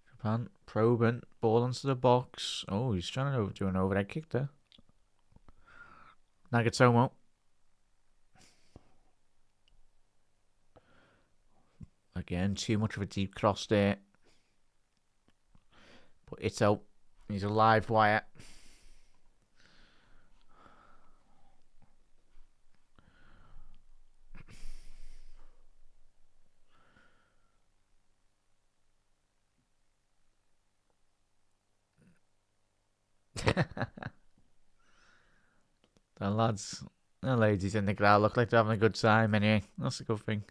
Japan probing, ball into the box. Oh, he's trying to do an overhead kick there. Nagatomo. Again, too much of a deep cross there. But it's out. He's a live wire. The lads, the ladies in the crowd look like they're having a good time anyway. That's a good thing.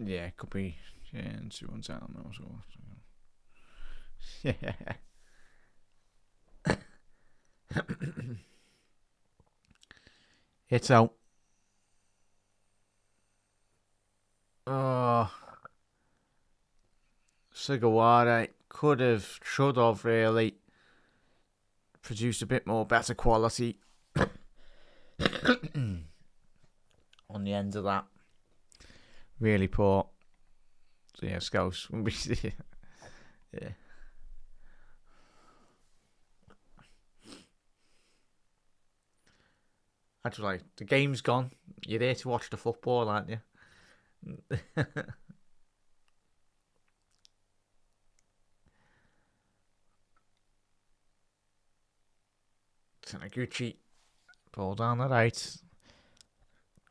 Yeah, it could be. Yeah, and 2-1 down. Yeah. It's out. Oh, Sugawara could have, should have really produced a bit more better quality on the end of that. Really poor. So yeah, Scouse. Yeah. Actually, the game's gone. You're there to watch the football, aren't you? Taniguchi, ball down the right.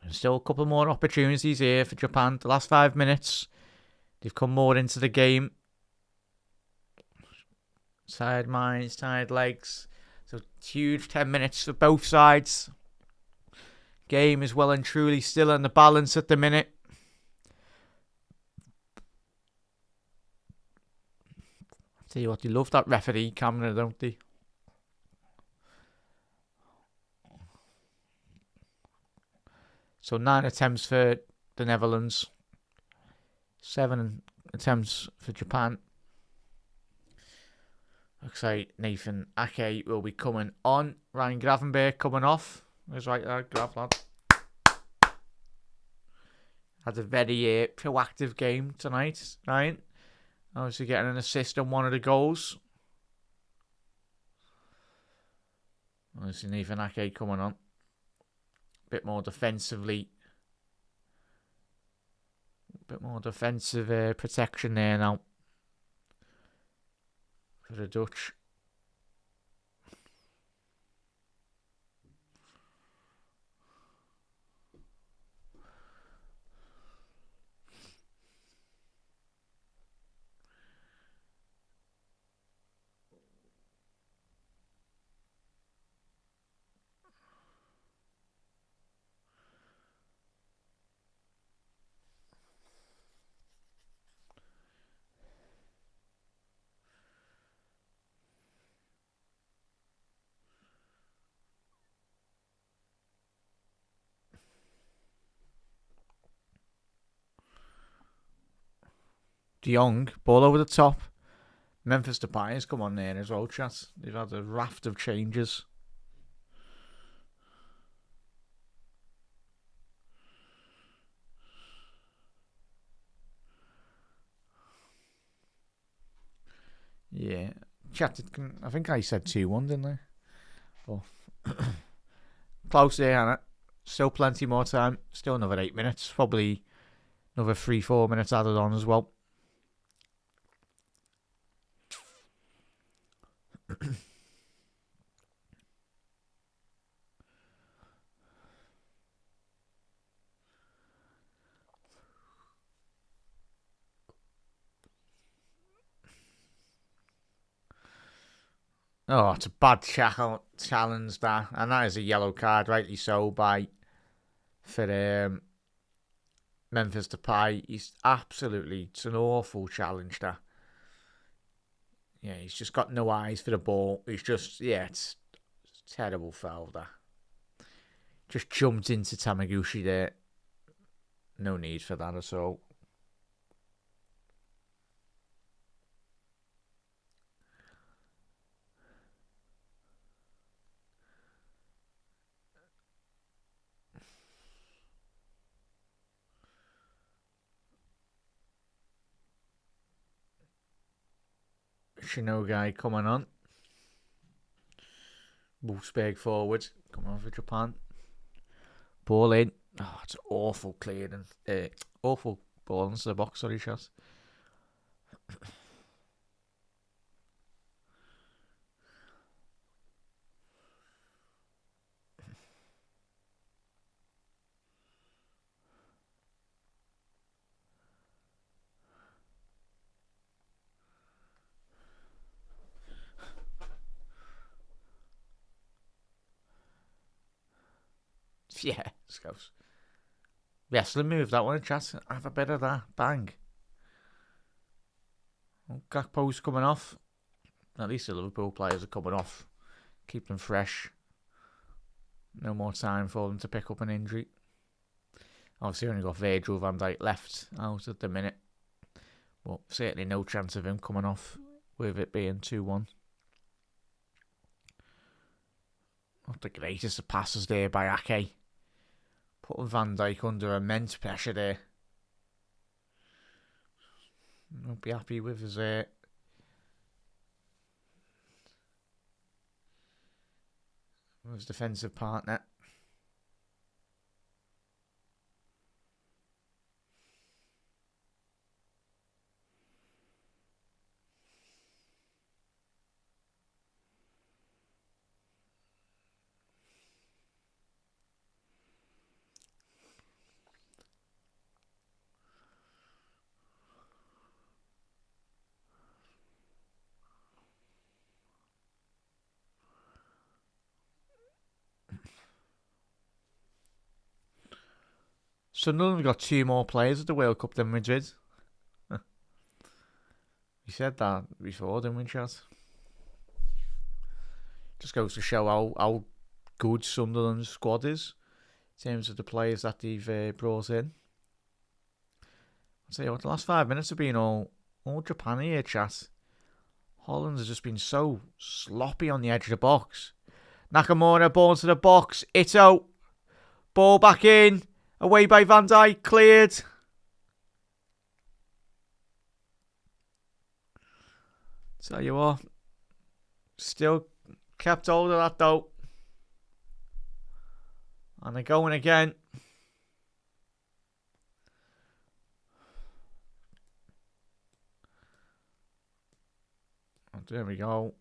There's still a couple more opportunities here for Japan. The last 5 minutes, they've come more into the game. Tired minds, tired legs. So huge 10 minutes for both sides. Game is well and truly still in the balance at the minute. Tell you what, they love that referee camera, don't they? So 9 attempts for the Netherlands. 7 attempts for Japan. Looks like Nathan Ake will be coming on. Ryan Gravenberg coming off. That's right there, Grav lad. Had a very proactive game tonight, Ryan. Obviously getting an assist on one of the goals. Obviously Nathan Ake coming on. A bit more defensively. A bit more defensive protection there now. For the Dutch. De Jong, ball over the top. Memphis Depay has come on there as well, chat. They've had a raft of changes. Yeah. Chat, I think I said 2-1, didn't I? Oh. Close there, Hannah. Still plenty more time. Still another 8 minutes. Probably another 3-4 minutes added on as well. Oh, it's a bad challenge, that. And that is a yellow card, rightly so, for Memphis Depay. It's an awful challenge, that. Yeah, he's just got no eyes for the ball. It's terrible foul, that. Just jumped into Tamaguchi there. No need for that at all. Shinogai coming on. Wolfsburg forward. Coming on for Japan. Ball in. Oh, it's awful clearing. Awful ball into the box, sorry, shot. Yeah, Scouts. Yes, let's move that one, chat. Have a bit of that. Bang. Oh, Gakpo's coming off. At least the Liverpool players are coming off. Keep them fresh. No more time for them to pick up an injury. Obviously, only got Virgil van Dijk left out at the minute. But certainly no chance of him coming off with it being 2-1. Not the greatest of passes there by Ake. Putting Van Dijk under immense pressure there. Won't be happy with his defensive partner. Sunderland have got 2 more players at the World Cup than Madrid. We said that before, didn't we, Chaz? Just goes to show how good Sunderland's squad is in terms of the players that they've brought in. I'll tell you what, the last 5 minutes have been all Japan here, chat. Holland has just been so sloppy on the edge of the box. Nakamura, ball into the box. Ito. Ball back in. Away by Van Dijk. Cleared. Tell you what. Still kept hold of that though. And they're going again. Oh, there we go.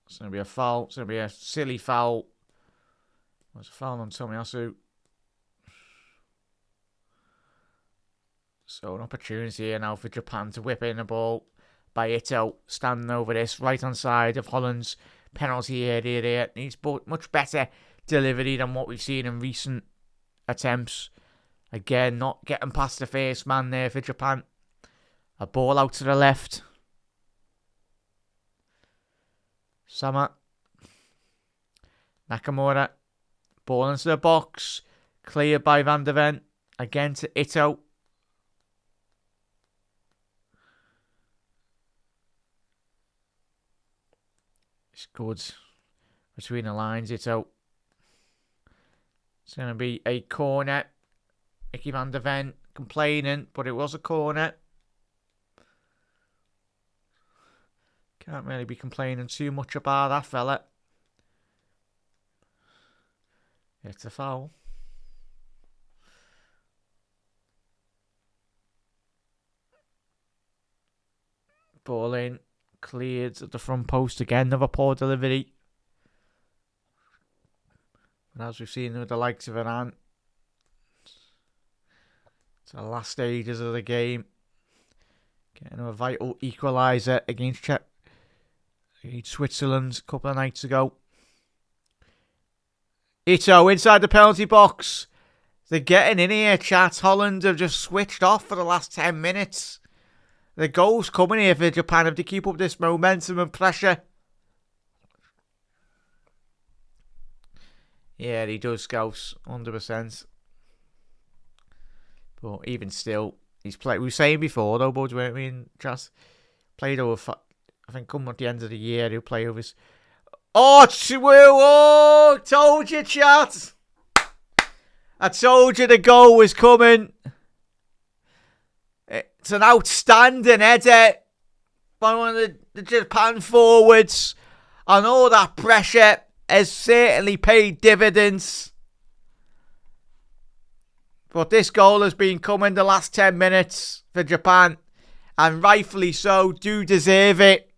It's going to be a foul. It's going to be a silly foul. There's a foul on Tomiyasu. So an opportunity here now for Japan to whip in the ball by Ito, standing over this right-hand side of Holland's penalty area there. Needs much better delivery than what we've seen in recent attempts. Again, not getting past the first man there for Japan. A ball out to the left. Sama. Nakamura. Ball into the box. Cleared by Van der Ven. Again to Ito. It's good. Between the lines, Ito. It's going to be a corner. Mickey Van der Ven complaining, but it was a corner. Can't really be complaining too much about that fella. It's a foul. Ball in. Cleared at the front post again. Another poor delivery. And as we've seen with the likes of Iran, it's the last stages of the game. Getting a vital equaliser against Switzerland a couple of nights ago. Ito inside the penalty box. They're getting in here, chat. Holland have just switched off for the last 10 minutes. The goal's coming here for Japan if they keep up this momentum and pressure. Yeah, he does, Scouse, 100%. But even still, he's played. We were saying before, though, Buds, weren't we, in chat? Played over, I think, coming at the end of the year, he'll play over his. Oh, told you, chat. I told you the goal was coming. It's an outstanding header by one of the Japan forwards. And all that pressure has certainly paid dividends. But this goal has been coming the last 10 minutes for Japan. And rightfully so, do deserve it.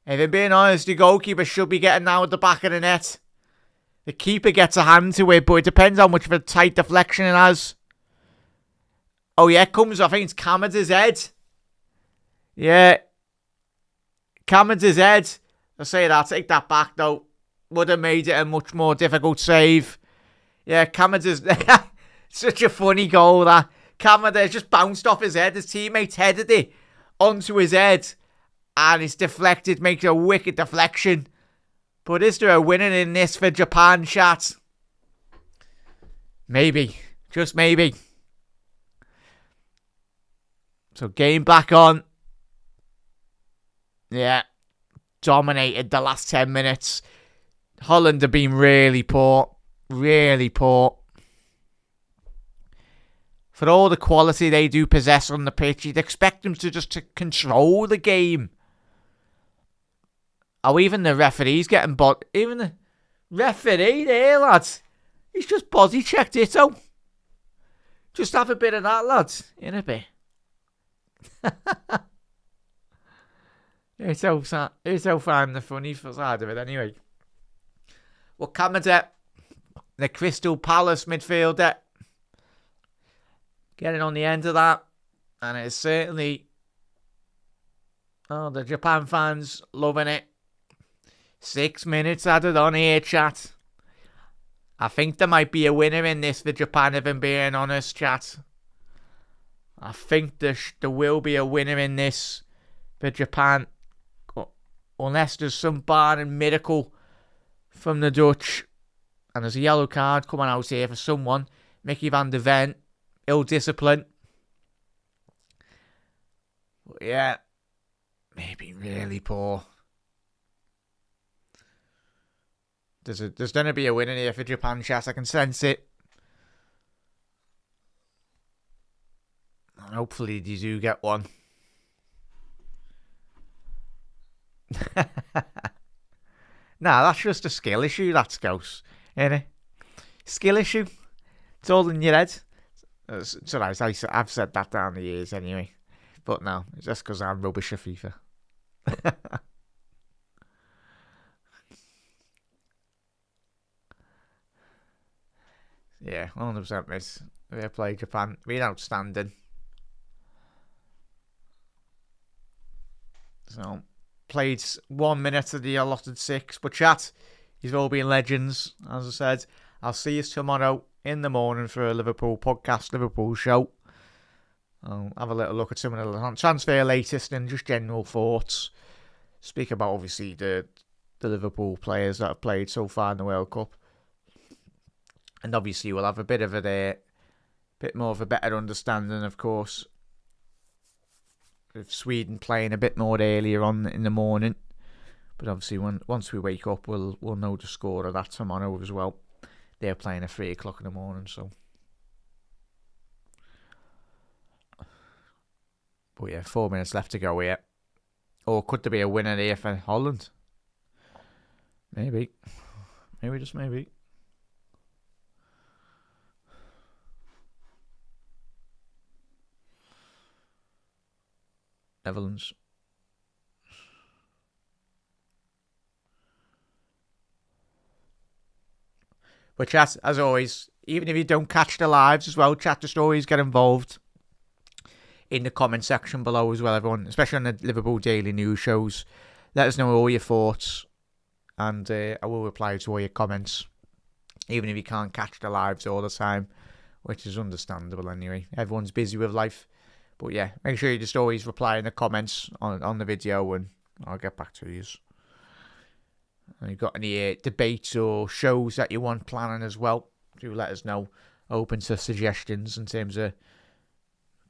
If I'm being honest, the goalkeeper should be getting now at the back of the net. The keeper gets a hand to it, but it depends how much of a tight deflection it has. Oh yeah, it comes, I think it's Kamada's head. Yeah. Kamada's head. I say that, take that back though. Would have made it a much more difficult save. Yeah, Kamada's... Such a funny goal, that. Kamada just bounced off his head. His teammates headed it onto his head. And it's deflected, makes a wicked deflection. But is there a winner in this for Japan, chat? Maybe. Just maybe. So game back on. Yeah. Dominated the last 10 minutes. Holland have been really poor. Really poor. For all the quality they do possess on the pitch, you'd expect them to control the game. Oh, even the referee's getting even the referee there, lads. He's just body checked it, oh. Just have a bit of that, lads. In a bit. It's so fun, the funny side of it anyway. Well, Kamada, the Crystal Palace midfielder, getting on the end of that. And it's certainly, the Japan fans loving it. 6 minutes added on here, chat. I think there might be a winner in this for Japan, if I'm being honest, chat. I think there will be a winner in this for Japan. Unless there's some barring miracle from the Dutch. And there's a yellow card coming out here for someone. Mickey van der Ven. Ill discipline. But yeah. Maybe really poor. There's going to be a winner here for Japan, chat. I can sense it. And hopefully they do get one. Nah, that's just a skill issue, that Scouse. Innit? Skill issue. It's all in your head. It's alright, I've said that down the years anyway. But no, it's just because I'm rubbish at FIFA. Yeah, 100% miss. We played Japan. Been outstanding. So, played 1 minute of the allotted 6. But chat, you've all been legends, as I said. I'll see you tomorrow in the morning for a Liverpool podcast, Liverpool show. I'll have a little look at some of the transfer latest and just general thoughts. Speak about, obviously, the Liverpool players that have played so far in the World Cup. And obviously we'll have a bit more of a better understanding, of course, of Sweden playing a bit more earlier on in the morning. But obviously once we wake up, we'll know the score of that tomorrow as well. They're playing at 3 o'clock in the morning, so. But yeah, 4 minutes left to go here. Or could there be a winner here for Holland? Maybe. Maybe, just maybe. Netherlands. But chat, as always, even if you don't catch the lives as well, chat the stories, get involved in the comment section below as well, everyone, especially on the Liverpool Daily News shows. Let us know all your thoughts, and I will reply to all your comments, even if you can't catch the lives all the time, which is understandable anyway. Everyone's busy with life. But yeah, make sure you just always reply in the comments on the video, and I'll get back to you. And you've got any debates or shows that you want planning as well, do let us know. Open to suggestions in terms of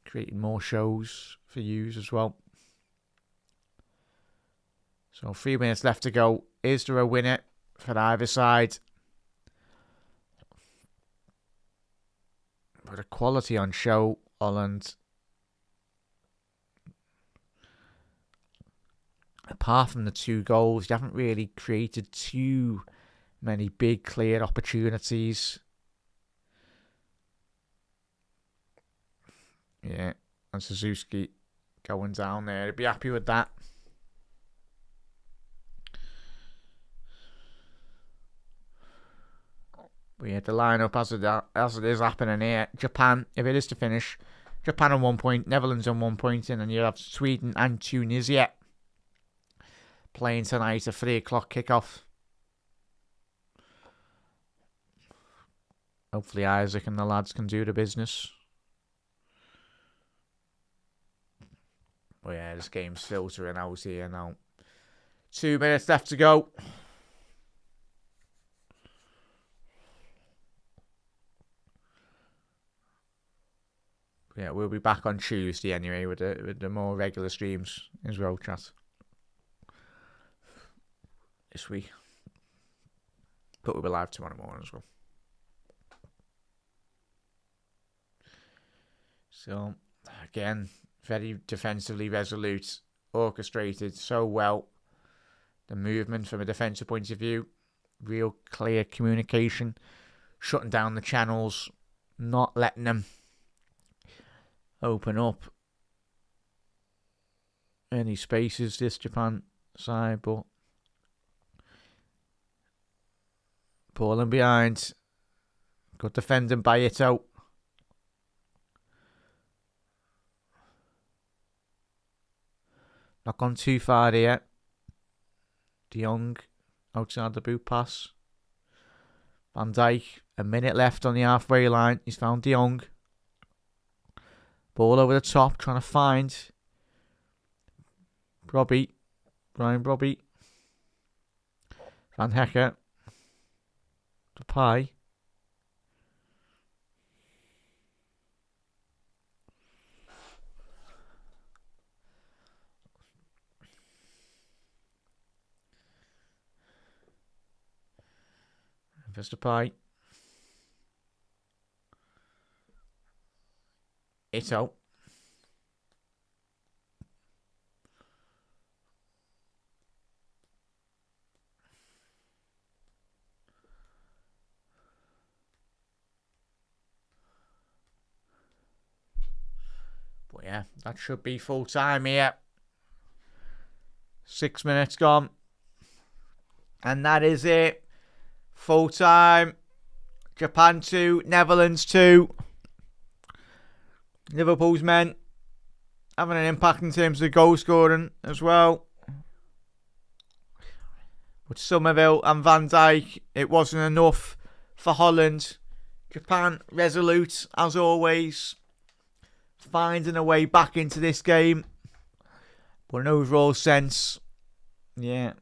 creating more shows for you as well. So 3 minutes left to go. Is there a winner for either side? But a quality on show, Holland. Apart from the 2 goals, you haven't really created too many big, clear opportunities. Yeah, and Suzuki going down there. I'd be happy with that. We had the lineup as it is happening here. Japan, if it is to finish, Japan on 1 point, Netherlands on 1 point, and then you have Sweden and Tunisia playing tonight, a 3 o'clock kickoff. Hopefully Isaac and the lads can do the business. But yeah, this game's filtering out here now. 2 minutes left to go. Yeah, we'll be back on Tuesday anyway with the more regular streams as well, chat. This week. But we'll be live tomorrow morning as well. So, again, very defensively resolute, orchestrated so well. The movement from a defensive point of view, real clear communication, shutting down the channels, not letting them open up any spaces, this Japan side, but falling behind. Good defending by Ito. Not gone too far here. De Jong outside the boot pass. Van Dijk, a minute left on the halfway line. He's found De Jong. Ball over the top, trying to find Robbie. Brian Robbie. Van Hecker. Depay. There's Depay. Ito. But yeah, that should be full time here. 6 minutes gone. And that is it. Full time. Japan 2, Netherlands 2. Liverpool's men having an impact in terms of goal scoring as well. But Somerville and Van Dijk, it wasn't enough for Holland. Japan resolute as always, finding a way back into this game. But in overall sense, yeah,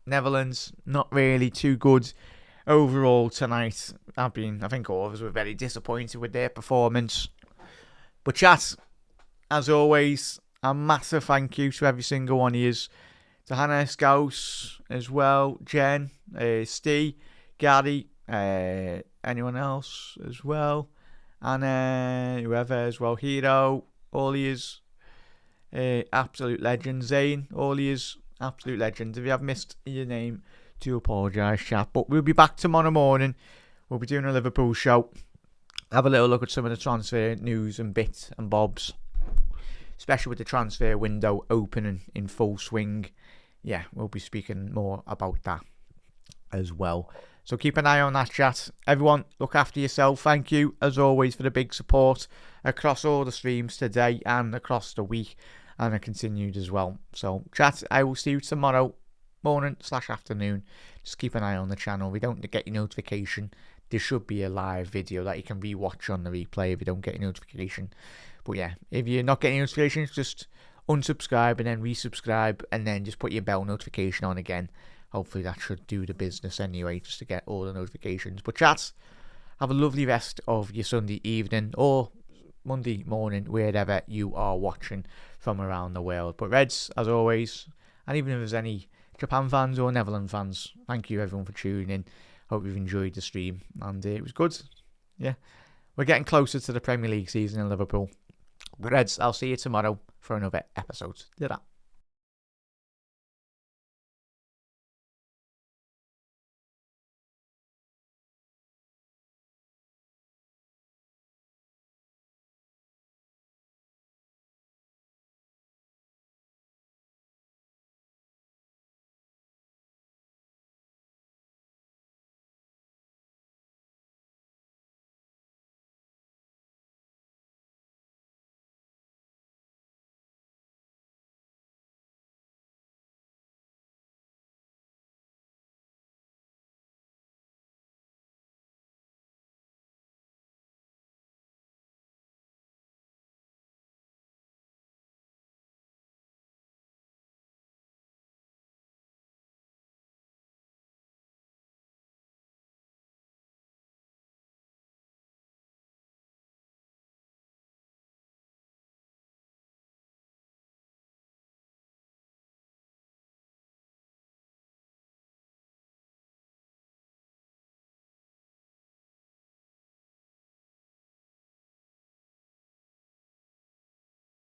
Netherlands not really too good overall tonight. I think all of us were very disappointed with their performance. But chat, as always, a massive thank you to every single one of you. To Hannah Scouse as well, Jen, Steve, Gary, anyone else as well, and whoever as well, Hero, all of yous, absolute legend, Zane, all of yous, absolute legends. If you have missed your name, do apologise, chat. But we'll be back tomorrow morning. We'll be doing a Liverpool show. Have a little look at some of the transfer news and bits and bobs. especially with the transfer window opening in full swing. Yeah, we'll be speaking more about that as well. So keep an eye on that, chat. Everyone, look after yourself. Thank you, as always, for the big support across all the streams today and across the week, and it continued as well. So, chat, I will see you tomorrow morning/afternoon. Just keep an eye on the channel. If you don't get your notification, there should be a live video that you can rewatch on the replay if you don't get your notification. But yeah, if you're not getting notifications, just unsubscribe and then resubscribe, and then just put your bell notification on again. Hopefully that should do the business anyway, just to get all the notifications. But chats, have a lovely rest of your Sunday evening or Monday morning, wherever you are watching from around the world. But Reds, as always, and even if there's any Japan fans or Netherlands fans, thank you everyone for tuning in. Hope you've enjoyed the stream, and it was good. Yeah, we're getting closer to the Premier League season in Liverpool. But Reds, I'll see you tomorrow for another episode. Ta-ra.